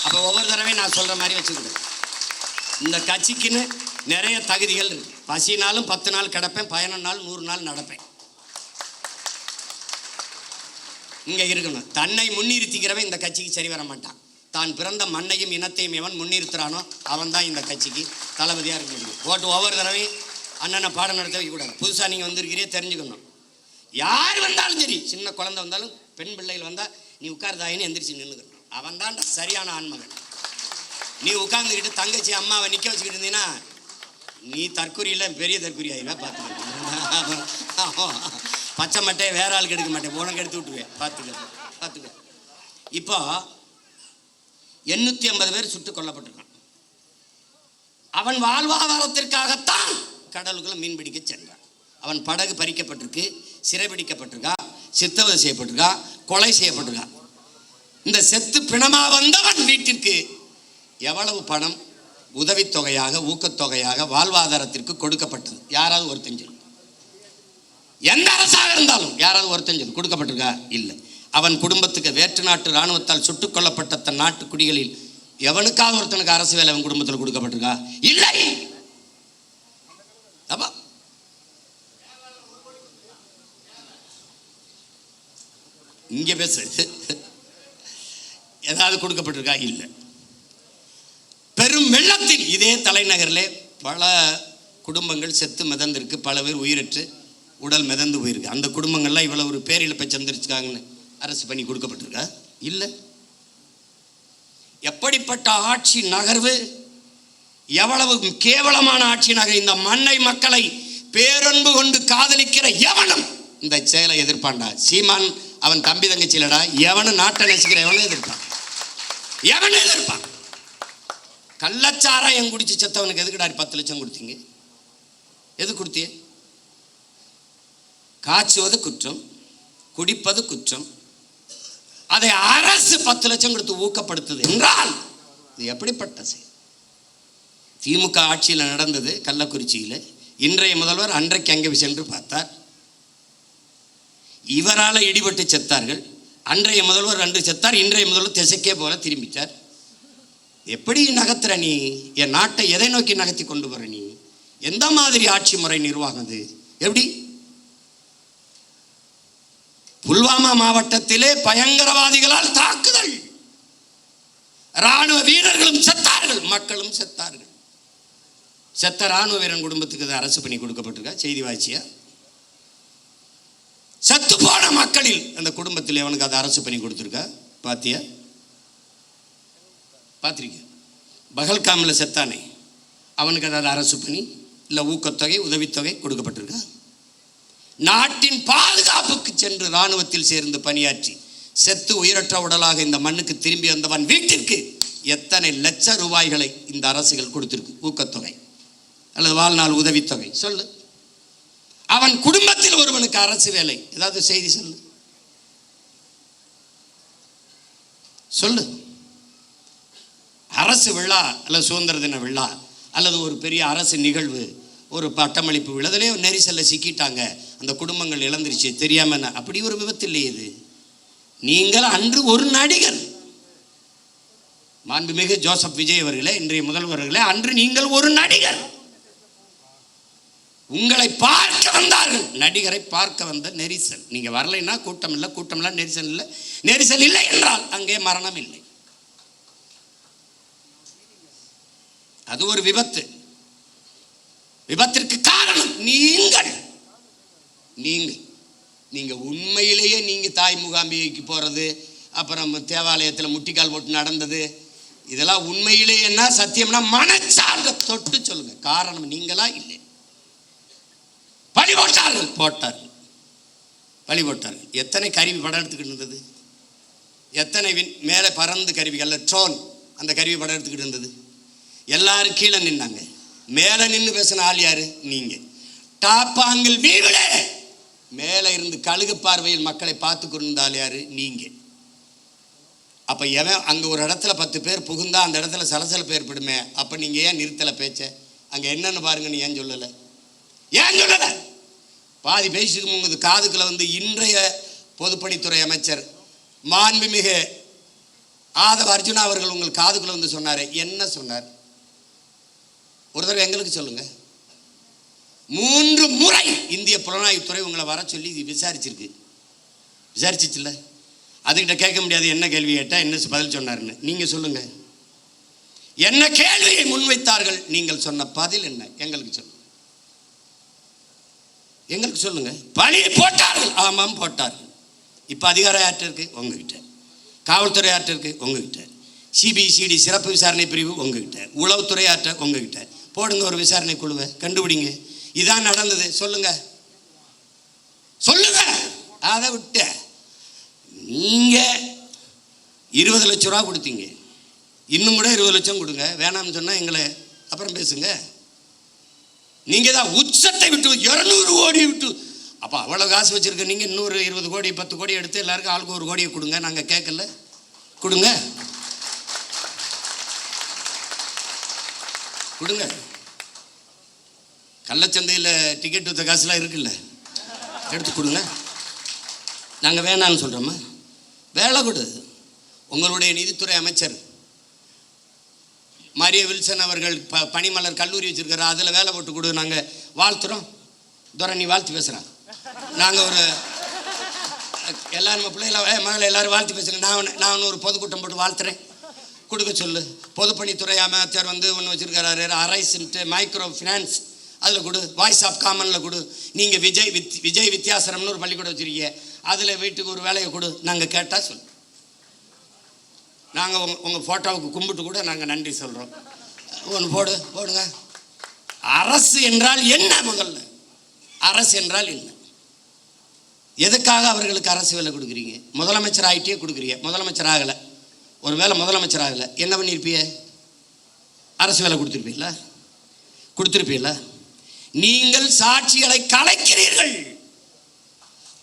அப்போ ஒவ்வொரு தடவையும் நான் சொல்கிற மாதிரி வச்சுக்கிட்டேன். இந்த கட்சிக்குன்னு நிறைய தகுதிகள் இருக்கு. பசினாலும் 10 நாள் கிடப்பேன், 15 நாள் 100 நாள் நடப்பேன். இங்கே இருக்கணும். தன்னை முன்னிறுத்திக்கிறவன் இந்த கட்சிக்கு சரி வர மாட்டான். தான் பிறந்த மண்ணையும் இனத்தையும் எவன் முன்னிறுத்துறானோ அவன் தான் இந்த கட்சிக்கு தளபதியாக இருக்க முடியும். ஓட்டு ஒவ்வொரு தடவையும் அண்ணனை பாடம் நடத்த வைக்கக்கூடாது. புதுசாக நீங்கள் வந்திருக்கிறீங்க, தெரிஞ்சுக்கணும். யார் வந்தாலும் சரி, சின்ன குழந்தை வந்தாலும் பெண் பிள்ளைகள் வந்தால் நீ உட்கார்தாயின்னு எந்திரிச்சு நின்றுக்கணும். அவன் தான் சரியான ஆண்மகன். நீ உட்கார்ந்துக்கிட்டு தங்கச்சி அம்மாவை நிற்க வச்சுக்கிட்டு இருந்தீங்கன்னா நீ தற்கொலையில் பெரிய தற்கொலை ஆகிடுவேன். பார்த்துக்க. பச்சை மட்டையை வேற ஆளுக்கு எடுக்க மாட்டேன், உனக்கு எடுத்து விட்டுவேன். பார்த்துக்க. இப்போ 850 பேர் சுட்டுக் கொல்லப்பட்டிருக்கான். அவன் வாழ்வாதாரத்திற்காகத்தான் கடலுக்குள்ள மீன் பிடிக்க சென்றான். அவன் படகு பறிக்கப்பட்டிருக்கு, சிறைபிடிக்கப்பட்டிருக்கா, சித்தவதை செய்யப்பட்டிருக்கா, கொலை செய்யப்பட்டிருக்கா. இந்த செத்து பிணமா வந்தவன் வீட்டிற்கு எவ்வளவு பணம் உதவித்தொகையாக, ஊக்கத்தொகையாக, வாழ்வாதாரத்திற்கு கொடுக்கப்பட்டது? யாராவது ஒருத்தன் சொல்லு. எந்த அரசாக இருந்தாலும் யாராவது ஒருத்தன் சொல்லு கொடுக்கப்பட்டிருக்கா? இல்லை. அவன் குடும்பத்துக்கு வேற்று நாட்டு இராணுவத்தால் சுட்டுக் கொல்லப்பட்ட தன் நாட்டு குடிகளில் எவனுக்காவது ஒருத்தனுக்கு அரசு வேலை அவன் குடும்பத்தில் கொடுக்கப்பட்டிருக்கா? இல்லை. அப்பா இங்க பேசு, ஏதாவது கொடுக்கப்பட்டிருக்கா? இல்லை. பெரும் வெள்ளத்தில் இதே தலைநகரிலே பல குடும்பங்கள் செத்து மிதந்திருக்கு, பல பேர் உயிரற்று உடல் மிதந்து போயிருக்கு. அந்த குடும்பங்கள்லாம் இவ்வளவு ஒரு பேரிழப்பை சந்திரிச்சுக்காங்கன்னு அரசு பண்ணி கொடுக்கப்பட்டிருக்கா? இல்லை. எப்படிப்பட்ட ஆட்சி நகர்வு, எவ்வளவு கேவலமான ஆட்சி நகர்! இந்த மண்ணை மக்களை பேரன்பு கொண்டு காதலிக்கிற எவனும் இந்த செயலை எதிர்ப்பான்டா. சீமான் அவன் தம்பி தங்கச்சிலடா, எவனும் நாட்டை நேசிக்கிற எவனும் எதிர்ப்பான், எவனும் எதிர்ப்பான். கள்ளச்சாராயம் குடிச்சு செத்தவனுக்கு எதுக்குடா 10 லட்சம் கொடுத்தீங்க? எது கொடுத்திய? காய்ச்சுவது குற்றம், குடிப்பது குற்றம், அதை அரசு 10 லட்சம் கொடுத்து ஊக்கப்படுத்துது என்றால் இது எப்படிப்பட்ட செயல்? திமுக ஆட்சியில் நடந்தது கள்ளக்குறிச்சியில். இன்றைய முதல்வர் அன்றைக்கு அங்கே சென்று பார்த்தார். இவரால் இடிபட்டு செத்தார்கள். அன்றைய முதல்வர் அன்று செத்தார், இன்றைய முதல்வர் திசைக்கே போல திரும்பிட்டார். எப்படி நகர்த்துற நீ? என் நாட்டை எதை நோக்கி நகர்த்தி கொண்டு வர நீ? எந்த மாதிரி ஆட்சி முறை நிர்வாகம் அது? எப்படி? புல்வாமா மாவட்டத்திலே பயங்கரவாதிகளால் தாக்குதல், ராணுவ வீரர்களும் செத்தார்கள், மக்களும் செத்தார்கள். செத்த ராணுவ வீரன் குடும்பத்துக்கு அரசு பண்ணி கொடுக்கப்பட்டிருக்கா? செய்தி வாய்ச்சியா? செத்து போன மக்களில் அந்த குடும்பத்தில் அவனுக்கு அதை அரசு பண்ணி கொடுத்துருக்கா? பாத்தியா? பார்த்திருக்க? பகல்காமில் செத்தானே, அவனுக்கு அதை அரசு பண்ணி இல்லை ஊக்கத்தொகை உதவித்தொகை கொடுக்கப்பட்டிருக்கா? நாட்டின் பாதுகாப்புக்கு சென்று இராணுவத்தில் சேர்ந்து பணியாற்றி செத்து உயிரற்ற உடலாக இந்த மண்ணுக்கு திரும்பி வந்தவன் வீட்டிற்கு எத்தனை லட்ச ரூபாய்களை இந்த அரசுகள் கொடுத்திருக்கு ஊக்கத்தொகை அல்லது வாழ்நாள் உதவித்தொகை? சொல்லு. அவன் குடும்பத்தில் ஒருவனுக்கு அரசு வேலை, ஏதாவது செய்தி சொல்லு, சொல்லு. அரசு விழா அல்லது சுதந்திர தின விழா அல்லது ஒரு பெரிய அரசு நிகழ்வு, ஒரு பட்டமளிப்பு விழா, அதிலே நெரிசலில் சிக்கிட்டாங்க, அந்த குடும்பங்கள் இழந்துருச்சு தெரியாம. அப்படி ஒரு விபத்து இல்லையே இது. நீங்கள் அன்று ஒரு நடிகர், மாண்புமிகு ஜோசப் விஜய் அவர்களே, இன்றைய முதல்வர்களே, அன்று நீங்கள் ஒரு நடிகர். உங்களை பார்க்க வந்தார்கள், நடிகரை பார்க்க வந்த நெரிசல். நீங்க வரலைன்னா கூட்டம் இல்லை, கூட்டம் இல்லை, நெரிசல் இல்லை. நெரிசல் இல்லை என்றால் அங்கே மரணம் இல்லை. அது ஒரு விபத்து. விபத்திற்கு காரணம் நீங்கள். நீங்க உண்மையிலேயே நீங்க தாய் முகாம்பிகைக்கு போறது, அப்புறம் தேவாலயத்தில் முட்டிக்கால் போட்டு நடந்தது, இதெல்லாம் உண்மையிலேயேன்னா சத்தியம்னா மனச்சார்ந்த தொட்டு சொல்லுங்க. காரணம் நீங்களா? இல்லை. பழி போட்டார்கள். எத்தனை கருவி படம் எடுத்துக்கிட்டு இருந்தது? எத்தனை மேலே பறந்து கருவிகள், ட்ரோன், அந்த கருவி படம் எடுத்துக்கிட்டு இருந்தது. எல்லாரும் கீழே நின்னாங்க. மேலே நின்று பேசின ஆள் யாரு? நீங்க. டாப்பாங்கில் வீவில மேலே இருந்து கழுகு பார்வையில் மக்களை பார்த்து கொண்டிருந்தால் யாரு? நீங்க. அப்போ எவன் அங்கே ஒரு இடத்துல 10 பேர் புகுந்தா அந்த இடத்துல சலசலப்பு ஏற்படுமே, அப்போ நீங்கள் ஏன் நிறுத்தலை பேச்ச? அங்கே என்னன்னு பாருங்கன்னு ஏன் சொல்லலை? பாதி பேசிட்டு உங்க காதுக்குள்ள வந்து இன்றைய பொதுப்பணித்துறை அமைச்சர் மாண்புமிகு ஆதவ அர்ஜுனா அவர்கள் உங்கள் காதுக்குள்ள வந்து சொன்னாரு. என்ன சொன்னார்? ஒரு தடவை எங்களுக்கு சொல்லுங்க. 3 முறை இந்திய புலனாய்வுத்துறை உங்களை வர சொல்லி விசாரிச்சிச்சுல்ல? அதுகிட்ட கேட்க முடியாது என்ன கேள்வி கேட்டா என்ன பதில் சொன்னாருன்னு. நீங்க சொல்லுங்க, என்ன கேள்வியை முன்வைத்தார்கள், நீங்கள் சொன்ன பதில் என்ன? எங்களுக்கு சொல்லுங்க, எங்களுக்கு சொல்லுங்க. பணியை போட்டார்கள். ஆமாம் போட்டார்கள். இப்போ அதிகாரம் யார்கிட்ட இருக்கு? உங்ககிட்ட. காவல்துறை யார்கிட்ட இருக்கு? உங்ககிட்ட. சிபிசிடி சிறப்பு விசாரணை பிரிவு உங்ககிட்ட. உளவுத்துறை யார்கிட்ட? உங்ககிட்ட. போடுங்க ஒரு விசாரணை குழுவை, கண்டுபிடிங்க இதான் நடந்தது. சொல்லுங்க சொல்லுங்க. அதை விட்டு நீங்க 20 லட்சம் ரூபா கொடுத்தீங்க, இன்னும் கூட 20 லட்சம் கொடுங்க, வேணாம்னு சொன்னா எங்களை அப்புறம் பேசுங்க. நீங்க தான் உச்சத்தை விட்டு 200 கோடி விட்டு, அப்ப அவ்வளவு காசு வச்சிருக்க நீங்க இன்னொரு 20 கோடி 10 கோடி எடுத்து எல்லாருக்கும் ஆளுக்கு 1 கோடியை கொடுங்க. நாங்க கேட்கல, கொடுங்க கொடுங்க. கள்ளச்சந்தையில் டிக்கெட் வித்த காசுலாம் இருக்குல்ல, எடுத்து கொடுங்க. நாங்கள் வேணான்னு சொல்கிறோமா? வேலை கொடு. உங்களுடைய நிதித்துறை அமைச்சர் மரிய வில்சன் அவர்கள் பனிமலர் கல்லூரி வச்சிருக்கிறார், அதில் வேலை போட்டு கொடு, நாங்கள் வாழ்த்துறோம். துரை நீ வாழ்த்து பேசுகிறான், நாங்கள் ஒரு எல்லாரும் நம்ம பிள்ளைகளை மகளை எல்லோரும் வாழ்த்து பேசுகிறேன், நான் ஒரு பொதுக்கூட்டம் போட்டு வாழ்த்துறேன், கொடுக்க சொல்லு. பொதுப்பணித்துறை அமைச்சர் ஒன்று வச்சுருக்கிறாரு, அரைஸ்ன்ட்டு மைக்ரோ ஃபினான்ஸ், அதில் கொடு. வாய்ஸ் ஆஃப் காமனில் கொடு. நீங்கள் விஜய் வித்தியாசரம்னு ஒரு பள்ளிக்கூடம் வச்சுருக்கீங்க, அதில் வீட்டுக்கு ஒரு வேலையை கொடு, நாங்கள் கேட்டால் சொல்லு. நாங்கள் உங்கள் ஃபோட்டோவுக்கு கும்பிட்டு கூட நாங்கள் நன்றி சொல்கிறோம். ஒன்று போடுங்க. அரசு என்றால் என்ன? முதல்ல அரசு என்றால் என்ன? எதுக்காக அவர்களுக்கு அரசு வேலை கொடுக்குறீங்க? முதலமைச்சர் ஆகிட்டே கொடுக்குறீங்க, முதலமைச்சர் ஆகலை. ஒரு வேளை முதலமைச்சர் ஆகலை, என்ன பண்ணியிருப்பிய? அரசு வேலை கொடுத்துருப்பீங்களா? நீங்கள் சாட்சிகளை கலைக்கிறீர்கள்.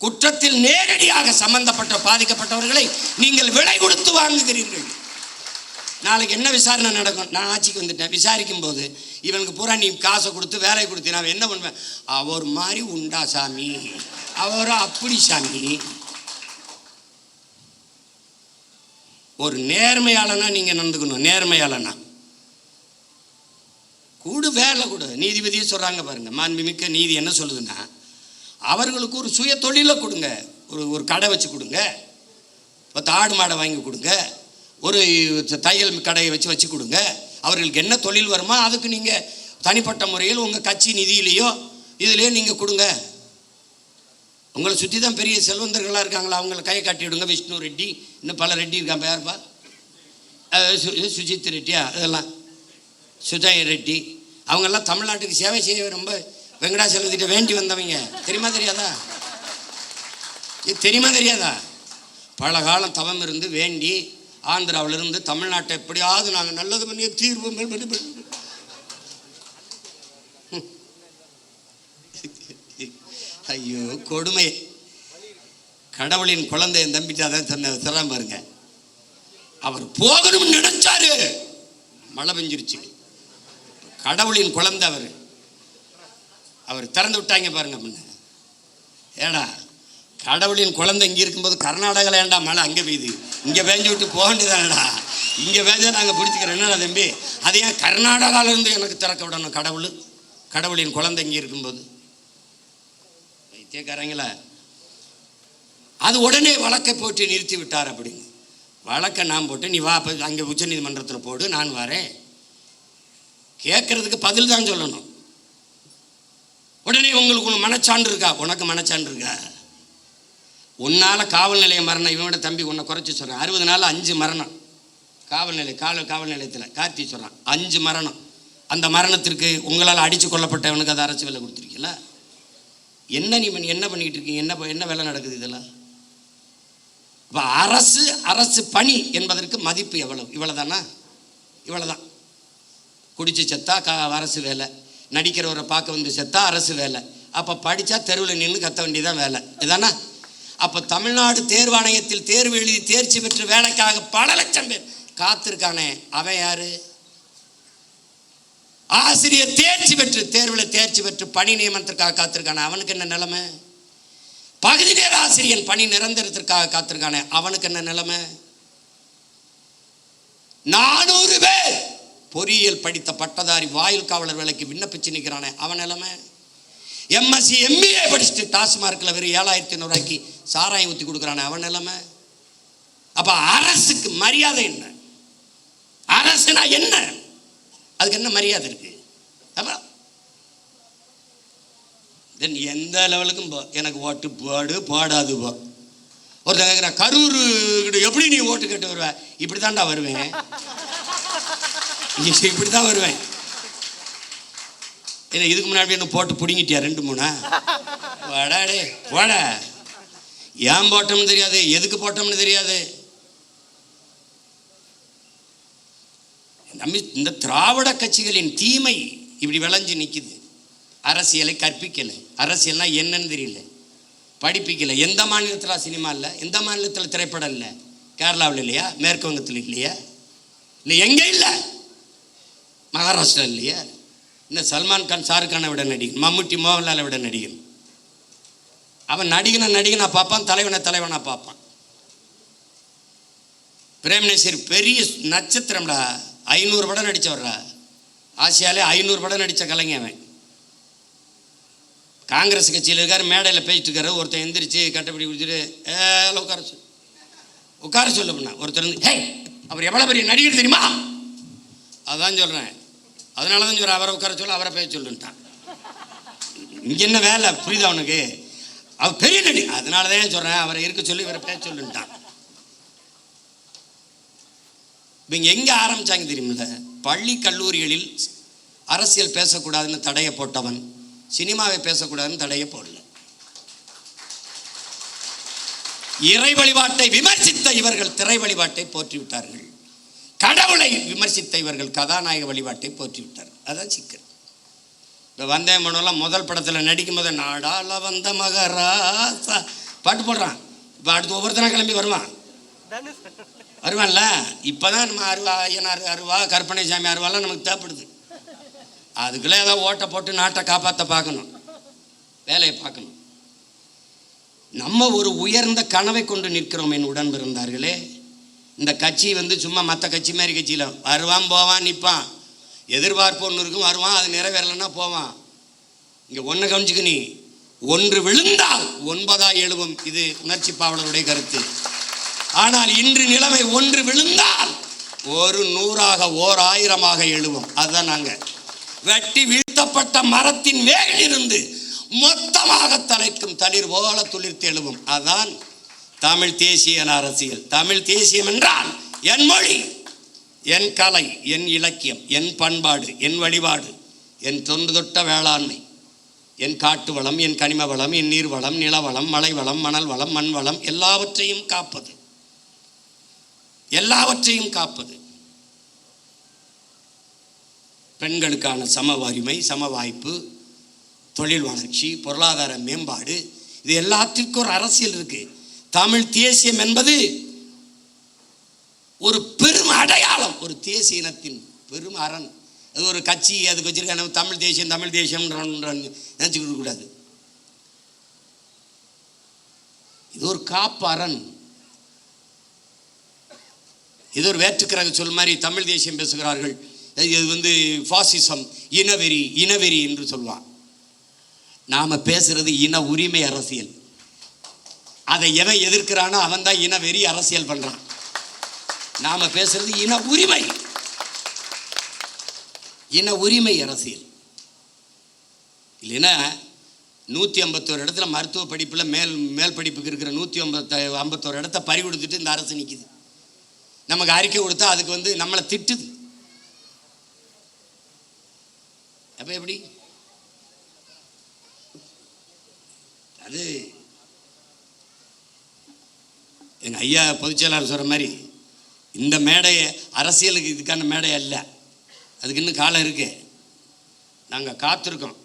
குற்றத்தில் நேரடியாக சம்பந்தப்பட்ட பாதிக்கப்பட்டவர்களை நீங்கள் விலை கொடுத்து வாங்குகிறீர்கள். நாளைக்கு என்ன விசாரணை நடக்கும்? நான் ஆட்சிக்கு வந்துட்டேன், விசாரிக்கும் போது இவனுக்கு பூரா நீ காசை கொடுத்து வேலையை கொடுத்து நான் என்ன பண்ணுவேன்? அவர் மாதிரி உண்டா சாமி, அவரும் அப்படி சாமி. ஒரு நேர்மையாளனா நீங்கள் நடந்துக்கணும். நேர்மையாளனா கூடு, வேலை கொடு. நீதிபதியை சொல்கிறாங்க பாருங்க, மாண்புமிக்க நீதி என்ன சொல்லுதுன்னா, அவர்களுக்கு ஒரு சுய தொழிலை கொடுங்க. ஒரு கடை வச்சு கொடுங்க, 10 ஆடு மாடை வாங்கி கொடுங்க, ஒரு தையல் கடையை வச்சு கொடுங்க. அவர்களுக்கு என்ன தொழில் வருமோ அதுக்கு நீங்கள் தனிப்பட்ட முறையில் உங்கள் கட்சி நிதியிலையோ இதுலேயோ நீங்கள் கொடுங்க. உங்களை சுற்றி தான் பெரிய செல்வந்தர்களாக இருக்காங்களா, அவங்கள கையை காட்டி விடுங்க. விஷ்ணு ரெட்டி, இன்னும் பல ரெட்டி இருக்கான், யாருப்பா? சுஜித் ரெட்டியா, இதெல்லாம் சுஜய் ரெட்டி, அவங்கெல்லாம் தமிழ்நாட்டுக்கு சேவை செய்ய ரொம்ப வெங்கடாச்சலத்திட்ட வேண்டி வந்தவங்க. தெரியுமா தெரியாதா? பல காலம் தவம் இருந்து வேண்டி ஆந்திராவிலிருந்து தமிழ்நாட்டை எப்படியாவது நாங்கள் நல்லது பண்ணி தீர்வு. ஐயோ கொடுமை. கடவுளின் குழந்தை என் தம்பிட்டு அதான் சொல்ல பாருங்க. அவர் போகணும்னு நினைச்சாரு, மழை பெஞ்சிருச்சு. கடவுளின் குழந்தை அவர் திறந்து விட்டாங்க பாருங்க. முன்ன ஏடா கடவுளின் குழந்தை இங்கே இருக்கும்போது கர்நாடகாவில் ஏண்டா மழை அங்கே பெய்யுது, இங்கே பேஞ்சு விட்டு போக வேண்டியதானடா, இங்கே பேஞ்சா நாங்கள் பிடிச்சிக்கிறோம். என்னடா தம்பி, அது ஏன் கர்நாடகாவிலேருந்து எனக்கு திறக்க விடணும்? கடவுளின் குழந்தை இங்கே இருக்கும்போது வைத்தியக்காரங்களா, அது உடனே வழக்கை போட்டு நிறுத்தி விட்டார். அப்படிங்க வழக்கை நான் போட்டு நீ வா அங்கே உச்ச நீதிமன்றத்தில் போடு, நான் வரேன். கேட்கறதுக்கு பதில் தான் சொல்லணும். உடனே உங்களுக்கு மனச்சான்று இருக்கா? உனக்கு மனச்சான்று இருக்கா? உன்னால் காவல் நிலைய மரணம், இவனோட தம்பி உன்னை குறைச்சி சொல்கிறேன், 60 நாள் 5 மரணம் காவல் நிலையத்தில் கார்த்தி சொல்கிறான், 5 மரணம். அந்த மரணத்திற்கு உங்களால் அடித்து கொல்லப்பட்டவனுக்கு அதை அரசு வேலை கொடுத்துருக்கீங்களா? என்ன என்ன பண்ணிக்கிட்டு இருக்கீங்க? என்ன வேலை நடக்குது இதெல்லாம்? இப்போ அரசு பணி என்பதற்கு மதிப்பு எவ்வளவு? இவ்வளோதானா? இவ்வளோதான். குடிச்சு செத்தா அரசு வேலை, நடிக்கிறவரை பார்க்க வந்து செத்தா அரசு வேலை, அப்போ படித்தா தெருவில் நின்று கத்த வேண்டியதான் வேலை, இதானா? அப்போ தமிழ்நாடு தேர்வாணையத்தில் தேர்வு எழுதி தேர்ச்சி பெற்று வேலைக்காக பல லட்சம் பேர் காத்திருக்கானே, அவன் யாரு? ஆசிரியர் தேர்ச்சி பெற்று தேர்வில் தேர்ச்சி பெற்று பணி நியமனத்திற்காக காத்திருக்கானே, அவனுக்கு என்ன நிலைமை? பகுதி நேர ஆசிரியர் பணி நிரந்தரத்திற்காக காத்திருக்கானே, அவனுக்கு என்ன நிலைமை? 400 பேர் பொறியியல் படித்த பட்டதாரி வாயில் காவலர் வேலைக்கு விண்ணப்பிச்சு நிற்கிறானே, அவன் நிலைமை? எம்எஸ்சி எம்பிஏ படிச்சுட்டு டாஸ்மார்க்கில் வெறும் 7,500 ரூபாய்க்கு சாராயம் ஊற்றி கொடுக்குறானே, அவன் நிலைமை? அப்போ அரசுக்கு மரியாதை என்ன? அரசுனா என்ன? அதுக்கு என்ன மரியாதை இருக்கு? அப்போ தென் எந்த லெவலுக்கும் போ, எனக்கு ஓட்டு போடு போடாது போ. ஒருத்தங்க கேட்குறா, கரூர் எப்படி நீ ஓட்டு கேட்டு வருவ? இப்படி தான்டா வருவேன், இப்படி தான் வருவேன். ஏன்னா இதுக்கு முன்னாடி என்ன போட்டு பிடிங்கிட்டியா 2-3? வாடாடே போட. ஏன் போட்டோம்னு தெரியாது, எதுக்கு போட்டோம்னு தெரியாது. நம்ம இந்த திராவிட கட்சிகளின் தீமை இப்படி விளைஞ்சு நிற்குது. அரசியலை கற்பிக்கலை, அரசியல்னா என்னன்னு தெரியல, படிப்பிக்கலை. எந்த மாநிலத்தில் சினிமா இல்லை, எந்த மாநிலத்தில் திரைப்படம் இல்லை? கேரளாவில் இல்லையா? மேற்கு வங்கத்தில் இல்லையா? இல்லை எங்கே இல்லை? மகாராஷ்டிரா இல்லையா? இன்னும் சல்மான் கான் ஷாருக் கானை விட நடிகன், மம்முட்டி மோகன்லாலை விட நடிகன். அவன் நடிகனை பார்ப்பான், தலைவனை பார்ப்பான். பிரேம்நசீர் பெரிய நட்சத்திரம்டா, 500 படம் நடித்தவர்றா. ஆசியாலே 500 படம் நடித்த கலைஞன் அவன். காங்கிரஸ் கட்சியில் இருக்கார், மேடையில் பேசிட்டு இருக்காரு. ஒருத்தன் எந்திரிச்சு கட்டப்படி குடிச்சிட்டு உட்கார சொல்ல அப்படின்னா ஒருத்தர் வந்து, ஹே அவர் எவ்வளோ பெரிய நடிகர் தெரியுமா? அதான் சொல்கிறேன், அதனால தான் சொல்கிறேன், அவரை உட்கார சொல்ல, அவரை பேச சொல்லுன்ட்டான். இங்கே என்ன வேலை புரியுதா அவனுக்கு? அவர் பெரிய நடிகர், அதனால தான் சொல்கிறேன், அவரை இருக்க சொல்லி இவரை பேச சொல்லுன்ட்டான். இவங்க எங்கே ஆரம்பித்தாங்க தெரியுமில்ல? பள்ளி கல்லூரிகளில் அரசியல் பேசக்கூடாதுன்னு தடையை போட்டவன் சினிமாவை பேசக்கூடாதுன்னு தடையை போடல. இறை வழிபாட்டை விமர்சித்த இவர்கள் திரை வழிபாட்டை போற்றிவிட்டார்கள். கடவுளை விமர்சித்த இவர்கள் கதாநாயக வழிபாட்டை போற்றிவிட்டார்கள். அதான் சிக்கல். இப்போ வந்தே மனோலாம் முதல் படத்தில் நடிக்கும் போது நாடால வந்த மகராசா பாட்டு போடுறான். இப்போ அடுத்து ஒவ்வொருத்தனா கிளம்பி வருவான்ல. இப்போ தான் நம்ம அருவா ஐயனார் அருவா கற்பனை சாமி அருவாலாம் நமக்கு தேவைப்படுது. அதுக்குள்ளே ஏதாவது ஓட்டை போட்டு நாட்டை காப்பாற்ற பார்க்கணும், வேலையை பார்க்கணும். நம்ம ஒரு உயர்ந்த கனவை கொண்டு நிற்கிறோம். என் உடன் பிறந்தார்களே, இந்த கட்சி வந்து சும்மா மற்ற கட்சி மாதிரி கட்சியில் வருவான் போவான் நிற்பான், எதிர்பார்ப்பு ஒன்று இருக்கும், வருவான், அது நிறைவேறலைன்னா போவான். இங்கே ஒன்று கவனிச்சுக்க, நீ ஒன்று விழுந்தால் 9 எழுவும். இது உணர்ச்சி பாவலருடைய கருத்து. ஆனால் இன்று நிலைமை ஒன்று விழுந்தால் ஒரு 100ஆக 1000ஆக எழுவும். அதுதான் நாங்கள் வெட்டி வீழ்த்தப்பட்ட மரத்தின் வேரிலிருந்து மொத்தமாக தலைக்கும் தளிர் போல துளிர்த்து எழுவும். அதுதான் தமிழ் தேசிய அரசியல். தமிழ் தேசியம் என்றால் என் மொழி, என் கலை, என் இலக்கியம், என் பண்பாடு, என் வழிபாடு, என் தொன்று தொட்ட வேளாண்மை, என் காட்டு வளம், என் கனிம வளம், என் நீர் வளம், நிலவளம், மலை வளம், மணல் வளம், மண் வளம், எல்லாவற்றையும் காப்பது, எல்லாவற்றையும் காப்பது. பெண்களுக்கான சம உரிமை, சம வாய்ப்பு, தொழில் வளர்ச்சி, பொருளாதார மேம்பாடு, இது எல்லாத்திற்கும் ஒரு அரசியல் இருக்கு. தமிழ் தேசியம் என்பது ஒரு பெரும் அடையாளம், ஒரு தேசிய இனத்தின் பெரும் அரண். அது ஒரு கட்சி அதுக்கு வச்சிருக்க தமிழ் தேசியம் தமிழ் தேசியம் நினைச்சுக்கிட்டு கூடாது. இது ஒரு காப்பு அரண். இது ஒரு வேற்றுக்கிரக சொல் மாதிரி தமிழ் தேசியம் பேசுகிறார்கள். இது வந்து ஃபாசிசம், இனவெறி, இனவெறி என்று சொல்வான். நாம் பேசுறது இன உரிமை அரசியல். அதை எவன் எதிர்க்கிறானோ அவன் தான் இனவெறி அரசியல் பண்ணுறான். நாம் பேசுறது இன உரிமை, இன உரிமை அரசியல். இல்லைன்னா 151 இடத்துல மருத்துவ படிப்பில் மேல் படிப்புக்கு இருக்கிற 151 இடத்த பறி கொடுத்துட்டு இந்த அரசு நிற்கிது. நமக்கு அறிக்கை கொடுத்தா அதுக்கு வந்து நம்மளை திட்டுது. அப்போ எப்படி? அது எங்கள் ஐயா பொதுச்செயலாளர் சொல்கிற மாதிரி இந்த மேடையை அரசியலுக்கு இதுக்கான மேடை அல்ல, அதுக்கு இன்னும் காலம் இருக்கு. நாங்கள் காத்திருக்கோம்.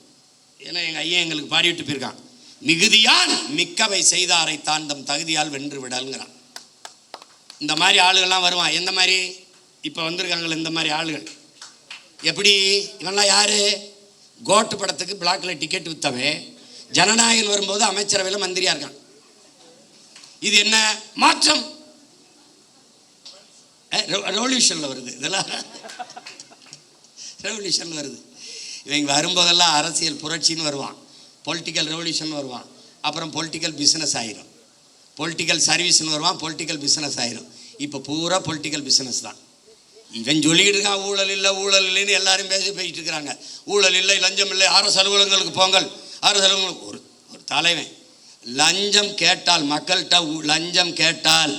ஏன்னா எங்கள் ஐயா எங்களுக்கு பாடிவிட்டு போயிருக்கான், மிகுதியான் மிக்கவை செய்தாரை தாண்டம் தகுதியால் வென்று விடல்ங்கிறான். இந்த மாதிரி ஆளுகள்லாம் வருவான். எந்த மாதிரி இப்போ வந்திருக்காங்களே இந்த மாதிரி ஆளுகள். எப்படி இவன்லாம் யார்? கோட்டு படத்துக்கு பிளாக்ல டிக்கெட் விற்றவன் ஜனநாயகன் வரும்போது அமைச்சரவையில் மந்திரியாக இருக்கான். இது என்ன மாற்றம்? ரெவல்யூஷனில் வருது, இதெல்லாம் ரெவல்யூஷனில் வருது. இவங்க வரும்போதெல்லாம் அரசியல் புரட்சின்னு வருவான், பொலிட்டிக்கல் ரெவல்யூஷன் வருவான், அப்புறம் பொலிட்டிக்கல் பிஸ்னஸ் ஆயிரும், பொலிட்டிக்கல் சர்வீஸ்னு வருவான், பொலிட்டிக்கல் பிஸ்னஸ் ஆயிரும். இப்போ பூரா பொலிட்டிக்கல் பிஸ்னஸ் தான். இவன் சொல்லிக்கிட்டு இருக்கான் ஊழல் இல்லை ஊழல் இல்லைன்னு எல்லாரும் பேசிட்டு இருக்கிறாங்க. ஊழல் இல்லை, லஞ்சம் இல்லை, அரசு அலுவலகங்களுக்கு போங்கள், அரசு அலுவலகங்களுக்கு. ஒரு தலைவன் லஞ்சம் கேட்டால், மக்கள்கிட்ட லஞ்சம் கேட்டால்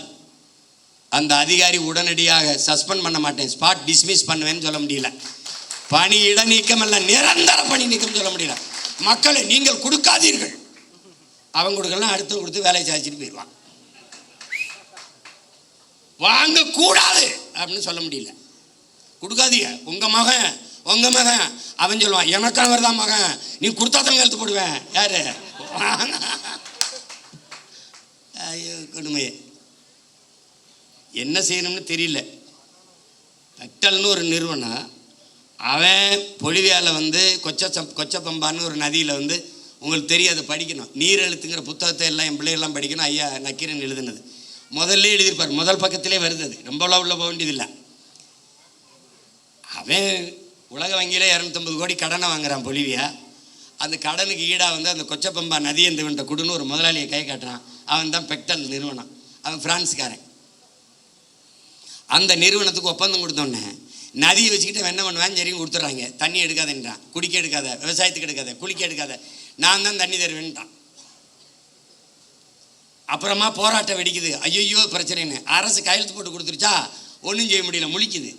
அந்த அதிகாரி உடனடியாக சஸ்பெண்ட் பண்ண மாட்டேன், ஸ்பாட் டிஸ்மிஸ் பண்ணுவேன்னு சொல்ல முடியல. பணி இட நீக்கம் அல்ல, நிரந்தர பணி நீக்கம் சொல்ல முடியல. மக்களை நீங்கள் கொடுக்காதீர்கள், அவங்க கொடுக்கலாம், அடுத்து கொடுத்து வேலையை சாதிச்சுட்டு போயிடுவான். வாங்கக்கூடாது அப்படின்னு சொல்ல முடியல. கொடுக்காதீங்க, உங்கள் மகன் அவன் சொல்லுவான், எனக்கானவர் தான் மகன், நீ கொடுத்தா தான் எழுத்து போடுவேன். யாரு? ஐயோ கொடுமையே, என்ன செய்யணும்னு தெரியல. கட்டல்னு ஒரு நிறுவனம், அவன் பொலிவியாவில் வந்து கொச்சப்பம்பான்னு ஒரு நதியில் வந்து, உங்களுக்கு தெரியாது, படிக்கணும், நீர் எழுத்துங்கிற புத்தகத்தை எல்லாம் என் பிள்ளைகள்லாம் படிக்கணும். ஐயா நக்கீரன் எழுதுனது. முதல்ல எழுதியிருப்பார், முதல் பக்கத்திலே வருது. அது ரொம்ப உள்ள போக வேண்டியதில்லை. அவன் உலக வங்கியிலே 250 கோடி கடனை வாங்குறான் பொலிவியா. அந்த கடனுக்கு ஈடாக வந்து அந்த கொச்சப்பம்பா நதி எந்தவன்ட்ட கொடுன்னு ஒரு முதலாளியை கை காட்டுறான். அவன் தான் பெக்டல் நிறுவனம். அவன் பிரான்ஸ்காரன். அந்த நிறுவனத்துக்கு ஒப்பந்தம் கொடுத்தோன்னே நதியை வச்சுக்கிட்டு என்ன பண்ணுவான், சரியும் கொடுத்துட்றாங்க. தண்ணி எடுக்காதன்றான், குடிக்க எடுக்காத, விவசாயத்துக்கு எடுக்காத, குளிக்க எடுக்காத, நான் தான் தண்ணி தருவேன்ட்டான். அப்புறமா போராட்டம் வெடிக்குது. ஐயோ பிரச்சனைன்னு அரசு கையெழுத்து போட்டு கொடுத்துருச்சா, ஒன்றும் செய்ய முடியல, முழிக்குது.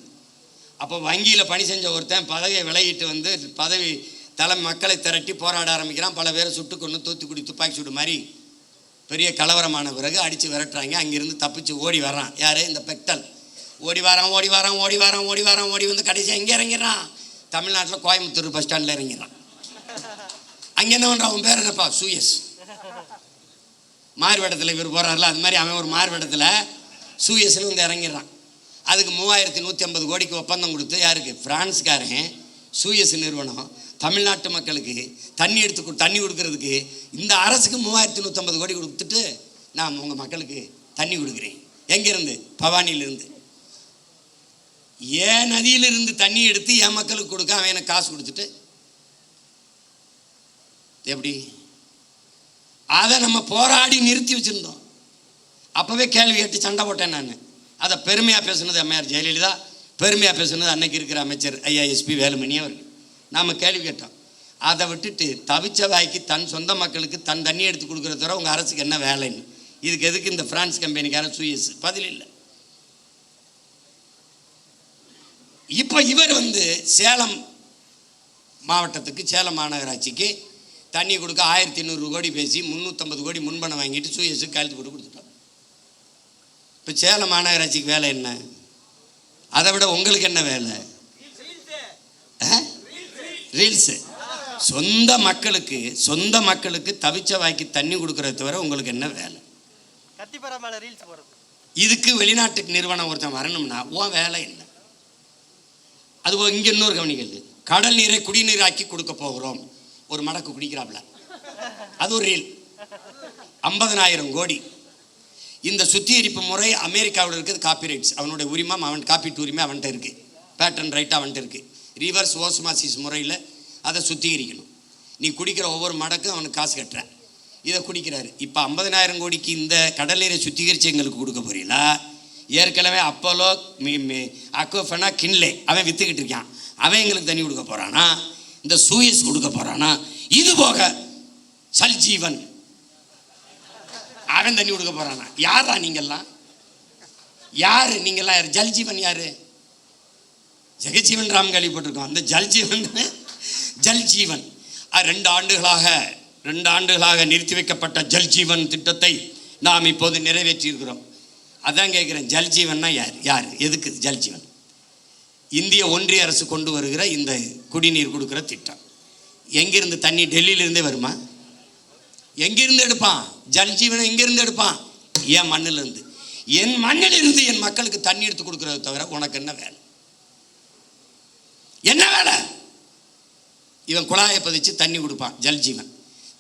அப்போ வங்கியில் பணி செஞ்ச ஒருத்தன் பதவியை விலகிட்டு வந்து பதவி மக்களை திரட்டி போராட ஆரம்பிக்கிறான். பல பேரை சுட்டு கொண்டு தூத்துக்குடி துப்பாக்கி சூடு மாதிரி பெரிய கலவரமான பிறகு அடித்து விரட்டுறாங்க. அங்கேருந்து தப்பிச்சு ஓடி வர்றான். யார்? இந்த பெக்டல். ஓடி வந்து கடைசியாக எங்கே இறங்கிடுறான்? தமிழ்நாட்டில் கோயம்புத்தூர் பஸ் ஸ்டாண்டில் இறங்கிடுறான். அங்கே என்ன பண்ணுறான்? அவன் பேர் என்னப்பா? சூயஸ். மார்வேடத்தில் இவர் போகிறார்ல, அது மாதிரி அவன் ஒரு மார்வேடத்தில் சூயஸ்ன்னு வந்து இறங்கிடுறான். அதுக்கு 3150 கோடிக்கு ஒப்பந்தம் கொடுத்து, யாருக்கு? பிரான்ஸ்காரன் சூயஸ் நிறுவனம் தமிழ்நாட்டு மக்களுக்கு தண்ணி கொடுக்கறதுக்கு இந்த அரசுக்கு 3150 கோடி கொடுத்துட்டு, நான் உங்கள் மக்களுக்கு தண்ணி கொடுக்குறேன். எங்கேருந்து? பவானியிலிருந்து. ஏன் நதியிலிருந்து தண்ணி எடுத்து என் மக்களுக்கு கொடுக்க அவன் எனக்கு காசு கொடுத்துட்டு எப்படி? அதை நம்ம போராடி நிறுத்தி வச்சுருந்தோம். அப்போவே கேள்வி கேட்டு சண்டை போட்டேன் நான். அதை பெருமையாக பேசுனது அம்மையார் ஜெயலலிதா, பெருமையாக பேசுனது அன்னைக்கு இருக்கிற அமைச்சர் ஐயா எஸ்பி வேலுமணி அவர்கள். நாம் கேள்வி கேட்டோம். அதை விட்டுட்டு தவிச்ச வாய்க்கு தன் சொந்த மக்களுக்கு தன் தண்ணி எடுத்து கொடுக்குற தவிர உங்கள் அரசுக்கு என்ன வேலைன்னு, இதுக்கு எதுக்கு இந்த பிரான்ஸ் கம்பெனிக்கார சூயஸ்? பதில் இல்லை. இப்போ இவர் வந்து சேலம் மாவட்டத்துக்கு, சேலம் மாநகராட்சிக்கு தண்ணி கொடுக்க 1800 கோடி பேசி 350 கோடி முன்பணம் வாங்கிட்டு சூயஸுக்கு கையெழுத்து போட்டு கொடுத்துட்டார். இப்போ சேலம் மாநகராட்சிக்கு வேலை என்ன? அதை விட உங்களுக்கு என்ன வேலை? ரீல்ஸு. சொந்த மக்களுக்கு தவிச்ச வாய்க்கு தண்ணி கொடுக்கறத தவிர உங்களுக்கு என்ன வேலை? இதுக்கு வெளிநாட்டுக்கு நிறுவனம் ஒருத்தன் வரணும்னா உன் வேலை என்ன? அது இங்கே இன்னொரு கவனிக்கிறது. கடல் நீரை குடிநீராக்கி கொடுக்க போகிறோம். ஒரு மடக்கு குடிக்கிறாப்ல, அது ஒரு ரீல். 50,000 கோடி. இந்த சுத்திகரிப்பு முறை அமெரிக்காவில் இருக்குது. காப்பிரைட்ஸ் அவனுடைய உரிமம், அவன் காப்பீட்டு உரிமை அவன்கிட்ட இருக்குது. பேட்டன் ரைட் அவன்கிட்ட இருக்குது. ரிவர்ஸ் ஓஸ்மாசிஸ் முறையில் அதை சுத்திகரிக்கணும். நீ குடிக்கிற ஒவ்வொரு மடக்கும் அவனுக்கு காசு கட்டுற. இதை குடிக்கிறாரு. இப்போ 50,000 கோடிக்கு இந்த கடல் நீரை சுத்திகரித்து எங்களுக்கு கொடுக்க போறீங்களா? ஏற்கனவே அப்போலோ அக்வஃபனா கின்லே அவன் விற்றுக்கிட்டு இருக்கான். அவன் எங்களுக்கு தண்ணி கொடுக்க போகிறானா? இந்த சூயஸ் கொடுக்க போகிறானா? இது போக சல்ஜீவன் அவன் தண்ணி கொடுக்க போகிறானா? யாரா நீங்கள்லாம்? யார் நீங்கள்லாம்? யார்? ஜல்ஜீவன் யார்? ஜெகஜீவன் ராம் கேள்விப்பட்டிருக்கோம். அந்த ஜல்ஜீவன் 2 ஆண்டுகளாக நிறுத்தி வைக்கப்பட்ட ஜல்ஜீவன் திட்டத்தை நாம் இப்போது நிறைவேற்றியிருக்கிறோம். அதான் கேட்குறேன், ஜல்ஜீவன்னா யார்? எதுக்கு ஜல்ஜீவன்? இந்திய ஒன்றிய அரசு கொண்டு வருகிற இந்த குடிநீர் கொடுக்குற திட்டம். எங்கிருந்து தண்ணி? டெல்லியிலிருந்தே வருமா? எங்கிருந்து எடுப்பான்? ஜல்ஜீவனை எங்கிருந்து எடுப்பான்? என் மண்ணிலிருந்து. என் மண்ணிலிருந்து என் மக்களுக்கு தண்ணி எடுத்து கொடுக்கறத தவிர உனக்கு என்ன வேலை? என்ன வேலை? இவன் குழாயை பதிச்சு தண்ணி கொடுப்பான், ஜல்ஜீவன்.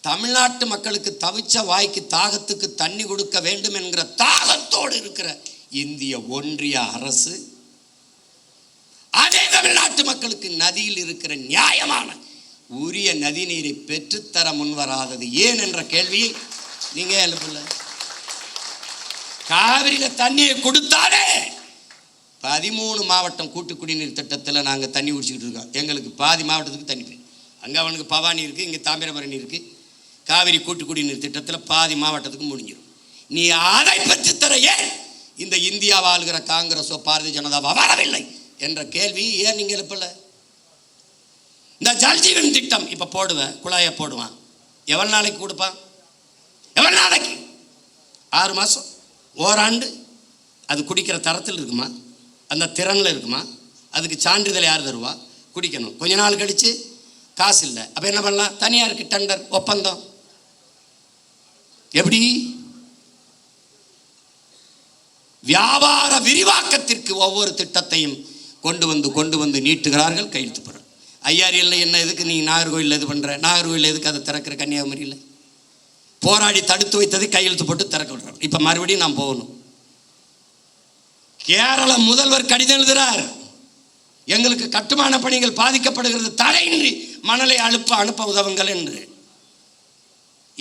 தமிழ்நாட்டு மக்களுக்கு தவிச்ச வாய்க்கு தாகத்துக்கு தண்ணி கொடுக்க வேண்டும் என்கிற தாகத்தோடு இருக்கிற இந்திய ஒன்றிய அரசு அதே தமிழ்நாட்டு மக்களுக்கு நதியில் இருக்கிற நியாயமான உரிய நதி நீரை பெற்றுத்தர முன்வராதது ஏன் என்ற கேள்வியை நீங்க எழுப்பல. காவிரியில தண்ணியை கொடுத்தாலே 13 மாவட்டம் கூட்டு குடிநீர் திட்டத்தில் நாங்கள் தண்ணி குடிச்சிக்கிட்டு இருக்கோம். எங்களுக்கு பாதி மாவட்டத்துக்கு தண்ணி போய் அங்கே அவனுக்கு பவானி இருக்குது, இங்கே தாமிரபரணி இருக்குது. காவிரி கூட்டு குடிநீர் திட்டத்தில் பாதி மாவட்டத்துக்கு முடிஞ்சிடும். நீ அதை பெற்று தர ஏன் இந்த இந்தியா வாழ்கிற காங்கிரஸோ பாரதிய ஜனதாவோ வரவில்லை என்ற கேள்வி ஏன் நீங்கள் எழுப்பல? இந்த ஜல்ஜீவன் திட்டம் இப்போ போடுவேன், குழாயை போடுவான். எவ்வளோ நாளைக்கு கொடுப்பான்? எவ்வளோ நாளைக்கு? 6 மாதம், ஓராண்டு. அது குடிக்கிற தரத்தில் இருக்குமா? அந்த திறனில் இருக்குமா? அதுக்கு சான்றிதழ் யார் தருவா? குடிக்கணும். கொஞ்ச நாள் கழித்து காசு இல்லை. அப்போ என்ன பண்ணலாம்? தனியாருக்கு டெண்டர், ஒப்பந்தம். எப்படி? வியாபார விரிவாக்கத்திற்கு ஒவ்வொரு திட்டத்தையும் கொண்டு வந்து நீட்டுகிறார்கள், கையெழுத்து போடுற. ஐஆர்எல்ல என்ன எதுக்கு நீ நாகர்கோவில் இது பண்ணுற? நாகர்கோவில் எதுக்கு அதை திறக்கிற? கன்னியாகுமரியில் போராடி தடுத்து வைத்தது கையெழுத்து போட்டு திறக்க விடுறோம். இப்போ மறுபடியும் நான் போகணும். கேரள முதல்வர் கடிதம் எழுதுகிறார், எங்களுக்கு கட்டுமான பணிகள் பாதிக்கப்படுகிறது, தடையின்றி மணலை அனுப்ப உதவுங்கள் என்று.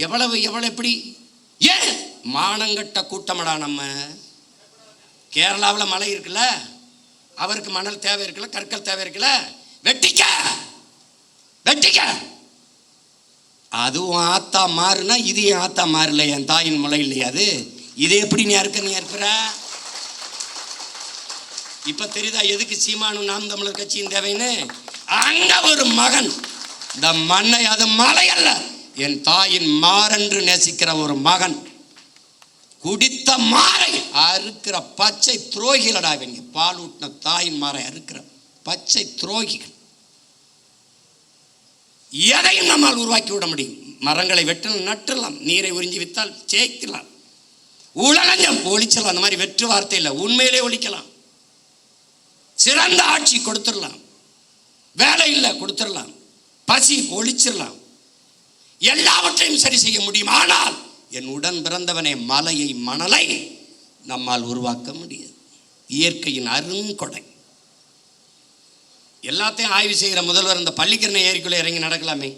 எவ்வளவு எப்படி ஏன் மானங்கட்ட கூட்டமடா நம்ம. கேரளாவில் மழை இருக்குல்ல, அவருக்கு மணல் தேவை இருக்குல்ல, கற்கள் தேவை இருக்குல்ல, வெட்டிக்க. அதுவும் ஆத்தா மாறுனா இது என் ஆத்தா மாறல, என் தாயின் முளை இல்லையா அது? இதை எப்படி நீ இருக்கிற? இப்ப தெரியுதா எதுக்கு சீமானும் நாம் தமிழர் கட்சியின் தேவைன்னு? அங்க ஒரு மகன் இந்த மண்ணை, அது மலை அல்ல, என் தாயின் மாறென்று நேசிக்கிற ஒரு மகன் குடித்த மாறை அறுக்கிற பச்சை துரோகிகளடா இவங்க. பால் ஊட்டின தாயின் மாறை அறுக்கிற பச்சை துரோகிகள். எதையும் நம்மால் உருவாக்கி விட முடியும். மரங்களை வெட்டணும், நட்டுலாம், நீரை உறிஞ்சி வித்தால் ஜெயிக்கலாம், உலகம் ஒழிச்சலாம். அந்த மாதிரி வெற்று வார்த்தை இல்லை, உண்மையிலே ஒழிக்கலாம். சிறந்த ஆட்சி கொடுத்துடலாம், வேலை இல்லை கொடுத்துடலாம், பசி ஒழிச்சிடலாம், எல்லாவற்றையும் சரி செய்ய முடியும். ஆனால் என் உடன் பிறந்தவனே, மலையை மணலை நம்மால் உருவாக்க முடியாது. இயற்கையின் அருங்கொடை. எல்லாத்தையும் ஆய்வு செய்கிற முதல்வர் இந்த பள்ளிக்கரணை ஏரிக்குள்ளே இறங்கி நடக்கலாமே,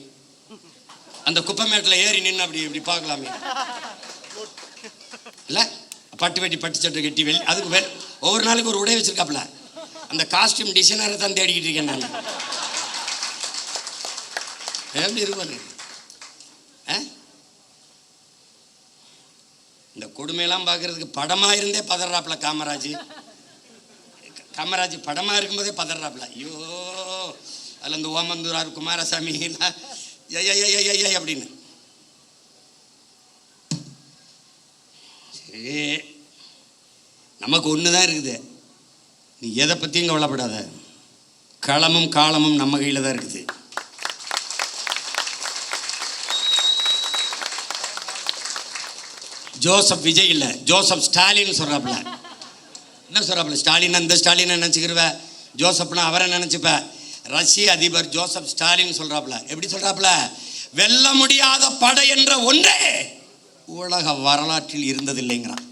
அந்த குப்பைமேட்டில் ஏறி நின்று அப்படி பார்க்கலாமே இல்லை? பட்டு வெட்டி பட்டு சட்டை கட்டி அதுக்கு ஒவ்வொரு நாளைக்கு ஒரு உடை வச்சிருக்காப்புல. அந்த காஸ்டியூம் டிசைனரை தான் தேடிக்கிட்டு இருக்கேன் நான். எப்படி இருப்பாரு? இந்த கொடுமையெல்லாம் பார்க்கறதுக்கு படமாக இருந்தே பதறாப்புல காமராஜ் படமாக இருக்கும்போதே பதறாப்புல. ஐயோ, அதில் இந்த ஓமந்தூரார் குமாரசாமி அப்படின்னு. சரி, நமக்கு ஒன்று தான் இருக்குது, நீ எதை பற்றியும் கவலைப்படாத. களமும் காலமும் நம்ம கையில் தான் இருக்குது. ஜோசப் விஜய் இல்லை, ஜோசப் ஸ்டாலின் சொல்கிறாப்புல. என்ன சொல்கிறாப்புல? ஸ்டாலின் அந்த ஸ்டாலினை நினச்சிக்கிருவ, ஜோசப்னா அவரை நினச்சிப்ப. ரஷ்ய அதிபர் ஜோசப் ஸ்டாலின் சொல்கிறாப்புல. எப்படி சொல்கிறாப்புல? வெல்ல முடியாத படை என்ற ஒன்றே உலக வரலாற்றில் இருந்ததில்லைங்கிறான்.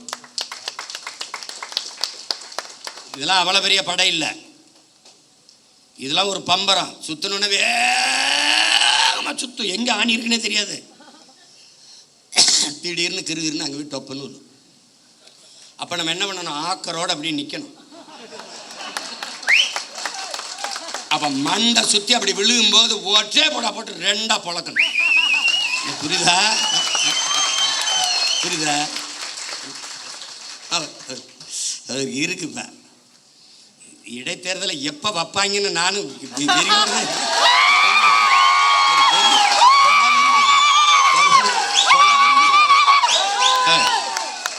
இதெல்லாம் அவ்வளோ பெரிய படை இல்லை, இதெல்லாம் ஒரு பம்பரம். சுத்தணுன்னு வேகமாக சுத்தும், எங்கே ஆணி இருக்குன்னே தெரியாது. திடீர்னு கிருகிருன்னு அங்கே போய் டொப்புன்னு வரும். அப்போ நம்ம என்ன பண்ணணும்? ஆக்கரோடு அப்படியே நிற்கணும். அப்போ மண்டை சுற்றி அப்படி விழுகும்போது ஒற்றே போட்டு ரெண்டாக பொழக்கணும். புரியுதா? இருக்குப்ப. இடைத்தேர்தலை எப்போ வைப்பாங்கன்னு நானும்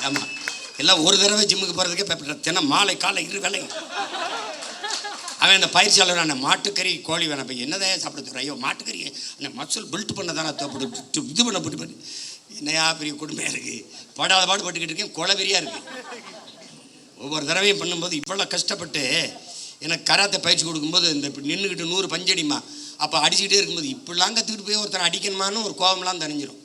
ஆமாம், எல்லாம் ஒரு தடவை ஜிம்முக்கு போகிறதுக்கே தினம் மாலை காலை இரு வேலையும். அவன் அந்த பயிற்சியாளர், அந்த மாட்டுக்கறி கோழி வேணாம், இப்போ என்னதான் சாப்பிட தர? ஐயோ, மாட்டுக்கறி அந்த மசூல் பில்ட் பண்ண தானே இது பண்ண என்னையா பெரிய கொடுமையாக இருக்குது. படாத பாடு பட்டுக்கிட்டு இருக்கேன், கொலவெறியாக இருக்குது. ஒவ்வொரு தடவையும் பண்ணும்போது இவ்வளோ கஷ்டப்பட்டு எனக்கு கராத்தை பயிற்சி கொடுக்கும்போது இந்த நின்றுக்கிட்டு 100 பஞ்சடிமா அப்போ அடிச்சுக்கிட்டே இருக்கும்போது இப்படிலாம் கற்றுக்கிட்டு போய் ஒருத்தனை அடிக்கணுமான்னு ஒரு கோபம்லாம் தெரிஞ்சிடும்.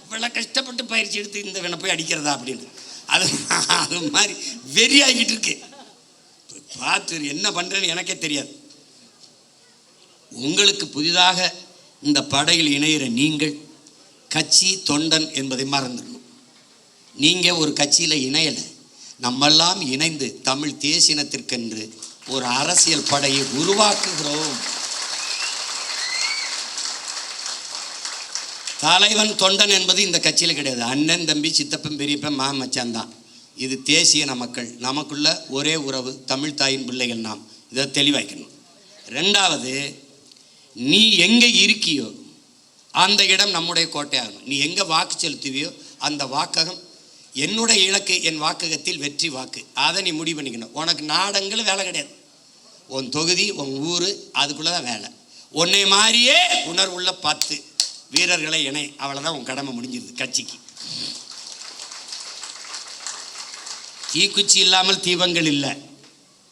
இவ்வளோ கஷ்டப்பட்டு பயிற்சி எடுத்து இந்த வேணை போய் அடிக்கிறதா அப்படின்னு அது மாதிரி வெறியாகிட்டு இருக்கு. பார்த்து என்ன பண்ணுறேன்னு எனக்கே தெரியாது. உங்களுக்கு புதிதாக இந்த படையில் இணைகிற நீங்கள் கட்சி தொண்டன் என்பதை மறந்துடணும். நீங்கள் ஒரு கட்சியில் இணையலை, நம்மெல்லாம் இணைந்து தமிழ் தேசினத்திற்கென்று ஒரு அரசியல் படையை உருவாக்குகிறோம். தலைவன் தொண்டன் என்பது இந்த கட்சியில் கிடையாது. அண்ணன் தம்பி சித்தப்பன் பெரியப்பன் மச்சான் தான். இது தேசிய மக்கள், நமக்குள்ள ஒரே உறவு, தமிழ் தாயின் பிள்ளைகள் நாம். இதை தெளிவாக்கணும். ரெண்டாவது, நீ எங்கே இருக்கியோ அந்த இடம் நம்முடைய கோட்டையாகணும். நீ எங்கே வாக்கு செலுத்துவியோ அந்த வாக்ககம் என்னுடைய இலக்கு, என் வாக்ககத்தில் வெற்றி வாக்கு. அதை நீ முடிவு பண்ணிக்கணும். உனக்கு நாடங்களும் வேலை கிடையாது, உன் தொகுதி உன் ஊர் அதுக்குள்ளே தான் வேலை. உன்னை மாதிரியே உணர்வுள்ள 10 வீரர்களை இணை, அவ்வளோதான் உன் கடமை முடிஞ்சிருது. கட்சிக்கு தீக்குச்சி இல்லாமல் தீபங்கள் இல்லை.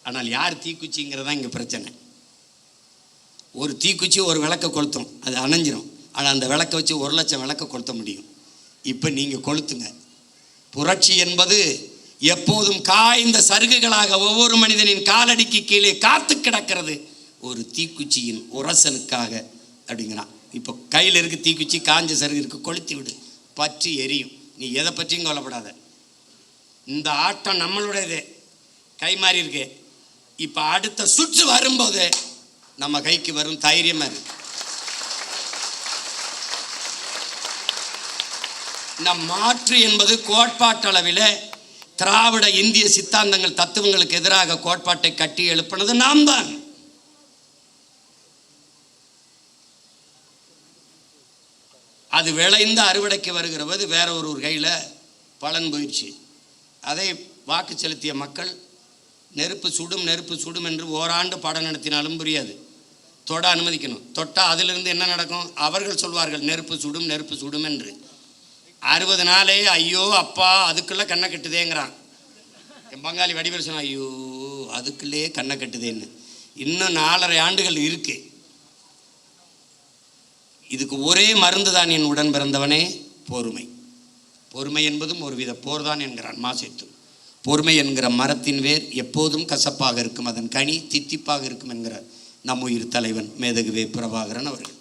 ஆனால் யார் தீக்குச்சிங்கிறதான் இங்கே பிரச்சனை. ஒரு தீக்குச்சி ஒரு விளக்கை கொளுத்தும், அது அணைஞ்சிரும். ஆனால் அந்த விளக்கை வச்சு 1 லட்சம் விளக்கை கொளுத்த முடியும். இப்போ நீங்கள் கொளுத்துங்க. புரட்சி என்பது எப்போதும் காய்ந்த சருகுகளாக ஒவ்வொரு மனிதனின் காலடிக்கு கீழே காத்து கிடக்கிறது ஒரு தீக்குச்சியின் உரசலுக்காக அப்படிங்கிறான். இப்போ கையில் இருக்கு தீக்குச்சி, காஞ்ச சருகு இருக்கு, கொளுத்தி விடு, பற்றி எரியும். நீ எதை பற்றியும் கவலைப்படாத. இந்த ஆட்டம் நம்மளுடையதே, கை மாறி இருக்கு. இப்போ அடுத்த சுற்று வரும்போது நம்ம கைக்கு வரும் தைரியமா இருக்கு. நம் மாற்று என்பது கோட்பாட்டளவில் திராவிட இந்திய சித்தாந்தங்கள் தத்துவங்களுக்கு எதிராக கோட்பாட்டை கட்டி எழுப்பினது நாம் தான். அது விளைந்து அறுவடைக்கு வருகிற போது வேற ஒரு கையில் பலன் போயிடுச்சு. அதை வாக்கு செலுத்திய மக்கள் நெருப்பு சுடும் நெருப்பு சுடும் என்று ஓராண்டு பாடம் நடத்தினாலும் புரியாது. தொட அனுமதிக்கணும். தொட்டால் அதிலிருந்து என்ன நடக்கும்? அவர்கள் சொல்வார்கள் நெருப்பு சுடும் நெருப்பு சுடும் என்று. 60 நாளே ஐயோ அப்பா அதுக்குள்ளே கண்ணை கட்டுதேங்கிறான். என் பங்காளி வடிவேல் சொன்னான், ஐயோ அதுக்குள்ளே கண்ணை கட்டுதேன்னு. இன்னும் 4.5 ஆண்டுகள் இருக்கு. இதுக்கு ஒரே மருந்து தான் என் உடன் பிறந்தவனே, பொறுமை. பொறுமை என்பதும் ஒரு வித போர்தான் என்கிறான் மாசேத்து. பொறுமை என்கிற மரத்தின் வேர் எப்போதும் கசப்பாக இருக்கும், அதன் கனி தித்திப்பாக இருக்கும் என்கிறார் நம் உயிர் தலைவன் மேதகுவே பிரபாகரன் அவர்கள்.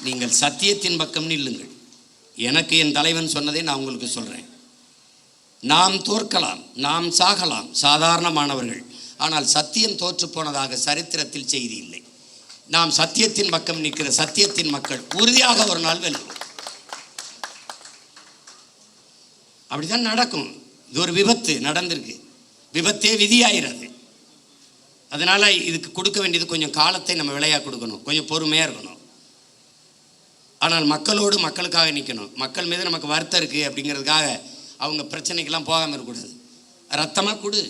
நீங்கள் சத்தியத்தின் பக்கம் நில்லுங்கள். எனக்கு என் தலைவன் சொன்னதை நான் உங்களுக்கு சொல்கிறேன். நாம் தோற்கலாம், நாம் சாகலாம், சாதாரணமானவர்கள். ஆனால் சத்தியம் தோற்று போனதாக சரித்திரத்தில் செய்தி இல்லை. நாம் சத்தியத்தின் பக்கம் நிற்கிற சத்தியத்தின் மக்கள் உறுதியாக ஒரு நாள் வெல்லும். அப்படிதான் நடக்கும். இது ஒரு விபத்து நடந்திருக்கு, விபத்தே விதியாகிறது. அதனால இதுக்கு கொடுக்க வேண்டியது கொஞ்சம் காலத்தை நம்ம விலையாக கொடுக்கணும், கொஞ்சம் பொறுமையாக இருக்கணும். ஆனால் மக்களோடு மக்களுக்காக நிற்கணும். மக்கள் மீது நமக்கு வருத்தம் இருக்குது அப்படிங்கிறதுக்காக அவங்க பிரச்சனைக்கெல்லாம் போகாமல் இருக்கக்கூடாது. ரத்தமாக கொடு,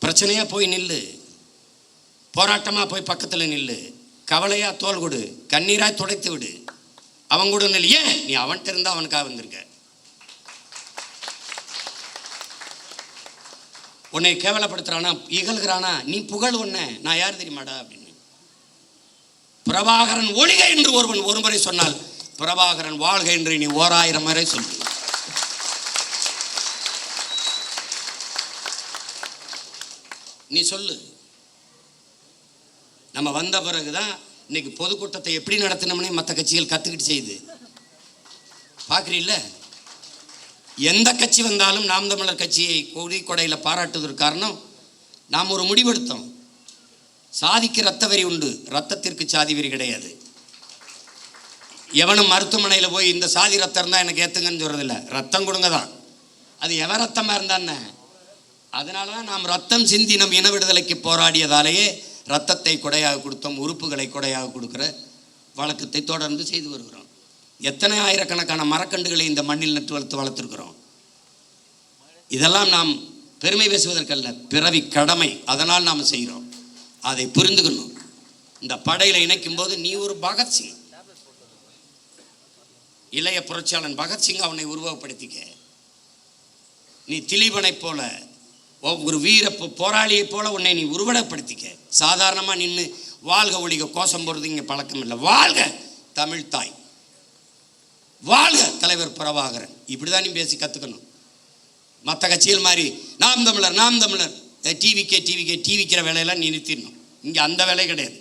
பிரச்சனையாக போய் நில்லு, போராட்டமாக போய் பக்கத்தில் நில்லு, கவலையாக தோல் கொடு, கண்ணீராக துடைத்து விடு. அவன் கூட நில்லு. ஏன் நீ அவன்கிட்ட இருந்தால் அவனுக்காக வந்திருக்க. உன்னை கேவலப்படுத்துறானா, இகழ்கிறானா, நீ புகழ் ஒன்ன, நான் யார் தெரியுமாடா அப்படின்னு. பிரபாகரன் ஒழிக என்று ஒருவன் ஒரு முறை சொன்னால், பிரபாகரன் வாழ்க என்று நீ 1000 முறை சொல்லு. நீ சொல்லு. நம்ம வந்த பிறகுதான் இன்னைக்கு பொதுக்கூட்டத்தை எப்படி நடத்தினோம்னே மற்ற கட்சிகள் கத்துக்கிட்டு செய்யுது. பார்க்குறீல்ல, எந்த கட்சி வந்தாலும் நாம் தமிழர் கட்சியை கொடி கொடையில் பாராட்டுவதற்கு காரணம், நாம் ஒரு முடிவெடுத்தோம். சாதிக்கு ரத்த வரி உண்டு, ரத்தத்திற்கு சாதி வரி கிடையாது. எவனும் மருத்துவமனையில் போய் இந்த சாதி ரத்தம் இருந்தால் எனக்கு ஏற்றுங்கன்னு சொல்கிறதில்ல, ரத்தம் கொடுங்க தான். அது எவன் ரத்தமாக இருந்தான்னு. அதனால தான் நாம் ரத்தம் சிந்தி நம் இன விடுதலைக்கு போராடியதாலேயே ரத்தத்தை கொடையாக கொடுத்தோம், உறுப்புகளை கொடையாக கொடுக்குற வழக்கத்தை தொடர்ந்து செய்து வருகிறோம். எத்தனை ஆயிரக்கணக்கான மரக்கண்டுகளை இந்த மண்ணில் நட்டு வளர்த்துருக்கிறோம். இதெல்லாம் நாம் பெருமை பேசுவதற்கல்ல, பிறவி கடமை. அதனால் நாம் செய்கிறோம். அதை புரிந்துக்கணும். இந்த படையில் இணைக்கும் போது நீ ஒரு பகத்சிங், இளைய புரட்சியாளன் பகத்சிங் அவனை உருவகப்படுத்திக்க. நீ திலீபனை போல ஒரு வீர போராளியை போல உன்னை நீ உருவகப்படுத்திக்க. சாதாரணமாக நின்று வாழ்க ஒழிக கோஷம் போடுறது இங்கே பழக்கம் இல்லை. வாழ்க தமிழ் தாய், வாழ்க தலைவர் பிரபாகரன், இப்படிதான் நீ பேசி கற்றுக்கணும். மற்ற கட்சிகள் மாதிரி நாம் தமிழர் நாம் தமிழர் டிவிக்கிற வேலையெல்லாம் நீ நிறுத்திடணும். இங்கே அந்த வேலை கிடையாது,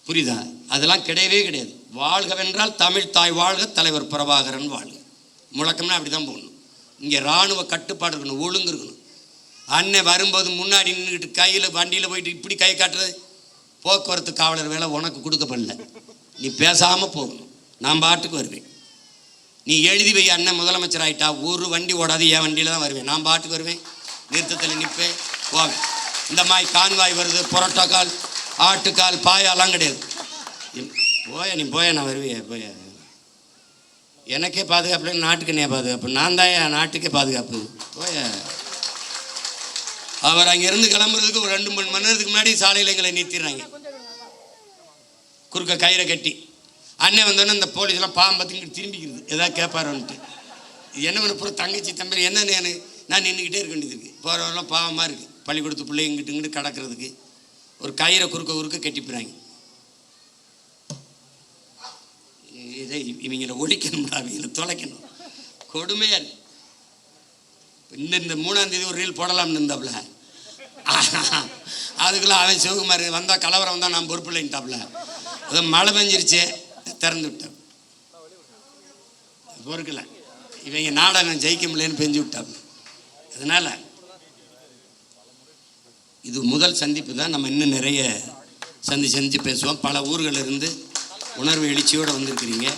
புரியுதா? அதெல்லாம் கிடையவே கிடையாது. வாழ்கவென்றால் தமிழ் தாய் வாழ்க, தலைவர் பிரபாகரன் வாழ்க. முழக்கம்னா அப்படி தான் போகணும். இங்கே இராணுவ கட்டுப்பாடு இருக்கணும், ஒழுங்கு இருக்கணும். அண்ணன் வரும்போது முன்னாடி நின்றுக்கிட்டு கையில் வண்டியில் போயிட்டு இப்படி கை காட்டுறது போக்குவரத்து காவலர் வேலை உனக்கு கொடுக்கப்படல. நீ பேசாமல் போகணும். நான் பாட்டுக்கு வருவேன். நீ எழுதி வை, அண்ணன் முதலமைச்சர் ஆகிட்டா ஒரு வண்டி ஓடாது, என் வண்டியில் தான் வருவேன். நான் பாட்டுக்கு வருவேன், நிறுத்தத்தில் நிற்பேன், போவேன். இந்த மாதிரி கான்வாய் வருது, புரோட்டோக்கால், ஆட்டுக்கால், பாயாலாம் கிடையாது. நீ போய நான் வருவேன். போய எனக்கே பாதுகாப்பு இல்லை, நாட்டுக்கு என்ன பாதுகாப்பு? நான் தான் என் நாட்டுக்கே பாதுகாப்பு. போய அவர் அங்கேருந்து கிளம்புறதுக்கு ஒரு 2 மணி நேரத்துக்கு முன்னாடி சாலையில் எங்களை நிறுத்திடுறாங்க, குறுக்க கயிறை கட்டி. அண்ணன் வந்தோடனே இந்த போலீஸ்லாம் பாவம் பார்த்து திரும்பிக்கிறது, எதாவது கேட்பாரோன்ட்டு. என்ன பண்ண போகிற தங்கச்சி தம்பி என்ன நான் நின்றுக்கிட்டே இருக்க வேண்டியது இருக்குது. போகிறவரெல்லாம் பாவமாக இருக்குது. பள்ளிக்கூடத்து பிள்ளை இங்கிட்டு கடக்கிறதுக்கு ஒரு கயிறை குறுக்க கட்டிப்பிடுறாங்க. இதை இவங்களை ஒழிக்கணும்டா, இவங்களை தொலைக்கணும். கொடுமையா இருக்கு. இந்த 3ஆம் தேதி ஒரு ரீல் போடலாம்னு இருந்தாப்புல, அதுக்குள்ள அவன் சிவகுமார் வந்தால் கலவரம் வந்தால் நான் பொறுப்பு இல்லைன்ட்டாப்புல. அது மழை பெஞ்சிருச்சு, திறந்து விட்டான். பொறுக்கல, இவங்க நாடகம் ஜெயிக்க முடியலன்னு பெஞ்சு விட்டாப்புல. அதனால இது முதல் சந்திப்பு தான். நம்ம இன்னும் நிறைய சந்திச்சு பேசுவோம். பல ஊர்களில் இருந்து உணர்வு எழுச்சியோடு வந்திருக்கிறீங்க.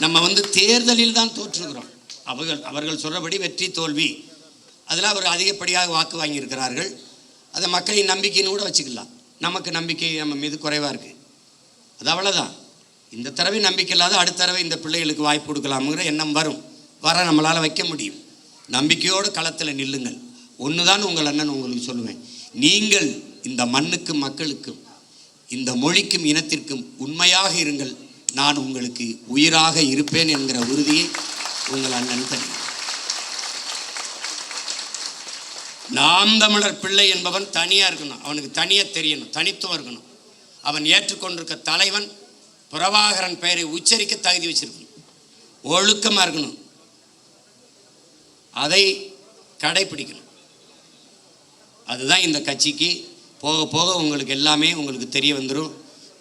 நம்ம தேர்தலில் தான் தோற்றுகிறோம். அவர்கள் சொல்கிறபடி வெற்றி தோல்வி அதில் அவர் அதிகப்படியாக வாக்கு வாங்கியிருக்கிறார்கள். அதை மக்களின் நம்பிக்கைன்னு கூட வச்சுக்கலாம். நமக்கு நம்பிக்கை நம்ம மீது குறைவாக இருக்குது, அது அவ்வளோதான். இந்த தடவை நம்பிக்கை இல்லாத அடுத்த தடவை இந்த பிள்ளைகளுக்கு வாய்ப்பு கொடுக்கலாமுங்கிற எண்ணம் வர நம்மளால் வைக்க முடியும். நம்பிக்கையோடு களத்தில் நில்லுங்கள். ஒன்று தான் உங்கள் அண்ணன் உங்களுக்கு சொல்லுவேன், நீங்கள் இந்த மண்ணுக்கும் மக்களுக்கும் இந்த மொழிக்கும் இனத்திற்கும் உண்மையாக இருங்கள். நான் உங்களுக்கு உயிராக இருப்பேன் என்கிற உறுதியை உங்கள் அண்ணன் தருகிறேன். நாம் தமிழர் பிள்ளை என்பவன் தனியாக இருக்கணும், அவனுக்கு தனியாக தெரியணும், தனித்துவம் இருக்கணும். அவன் ஏற்றுக்கொண்டிருக்க தலைவன் பிரபாகரன் பெயரை உச்சரிக்க தகுதி வச்சிருக்கணும், ஒழுக்கமாக இருக்கணும், அதை கடைப்பிடிக்கணும். அதுதான் இந்த கட்சிக்கு போக போக உங்களுக்கு எல்லாமே உங்களுக்கு தெரிய வந்துடும்.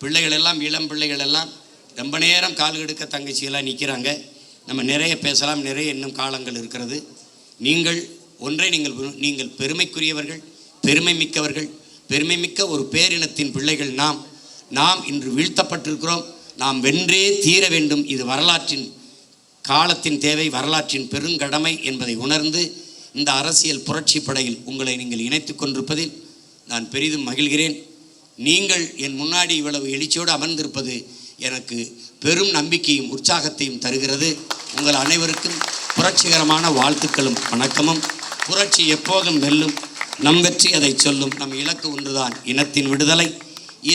பிள்ளைகள் எல்லாம், இளம் பிள்ளைகள் எல்லாம் ரொம்ப நேரம் கால் கெடுக்க தங்கச்சியெல்லாம் நிற்கிறாங்க. நம்ம நிறைய பேசலாம், நிறைய இன்னும் காலங்கள் இருக்கிறது. நீங்கள் பெருமைக்குரியவர்கள், பெருமை மிக்கவர்கள், பெருமை மிக்க ஒரு பேரினத்தின் பிள்ளைகள். நாம் இன்று வீழ்த்தப்பட்டிருக்கிறோம். நாம் வென்றே தீர வேண்டும். இது வரலாற்றின் காலத்தின் தேவை, வரலாற்றின் பெருங்கடமை என்பதை உணர்ந்து இந்த அரசியல் புரட்சி படையில் உங்களை நீங்கள் இணைத்து கொண்டிருப்பதில் நான் பெரிதும் மகிழ்கிறேன். நீங்கள் என் முன்னாடி இவ்வளவு எழுச்சியோடு அமர்ந்திருப்பது எனக்கு பெரும் நம்பிக்கையும் உற்சாகத்தையும் தருகிறது. உங்கள் அனைவருக்கும் புரட்சிகரமான வாழ்த்துக்களும் வணக்கமும். புரட்சி எப்போதும் வெல்லும், நம் வெற்றி அதை சொல்லும். நம் இலக்கு ஒன்றுதான், இனத்தின் விடுதலை.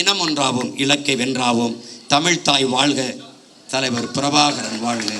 இனம் ஒன்றாவோம், இலக்கை வென்றாவோம். தமிழ்தாய் வாழ்க, தலைவர் பிரபாகரன் வாழ்க.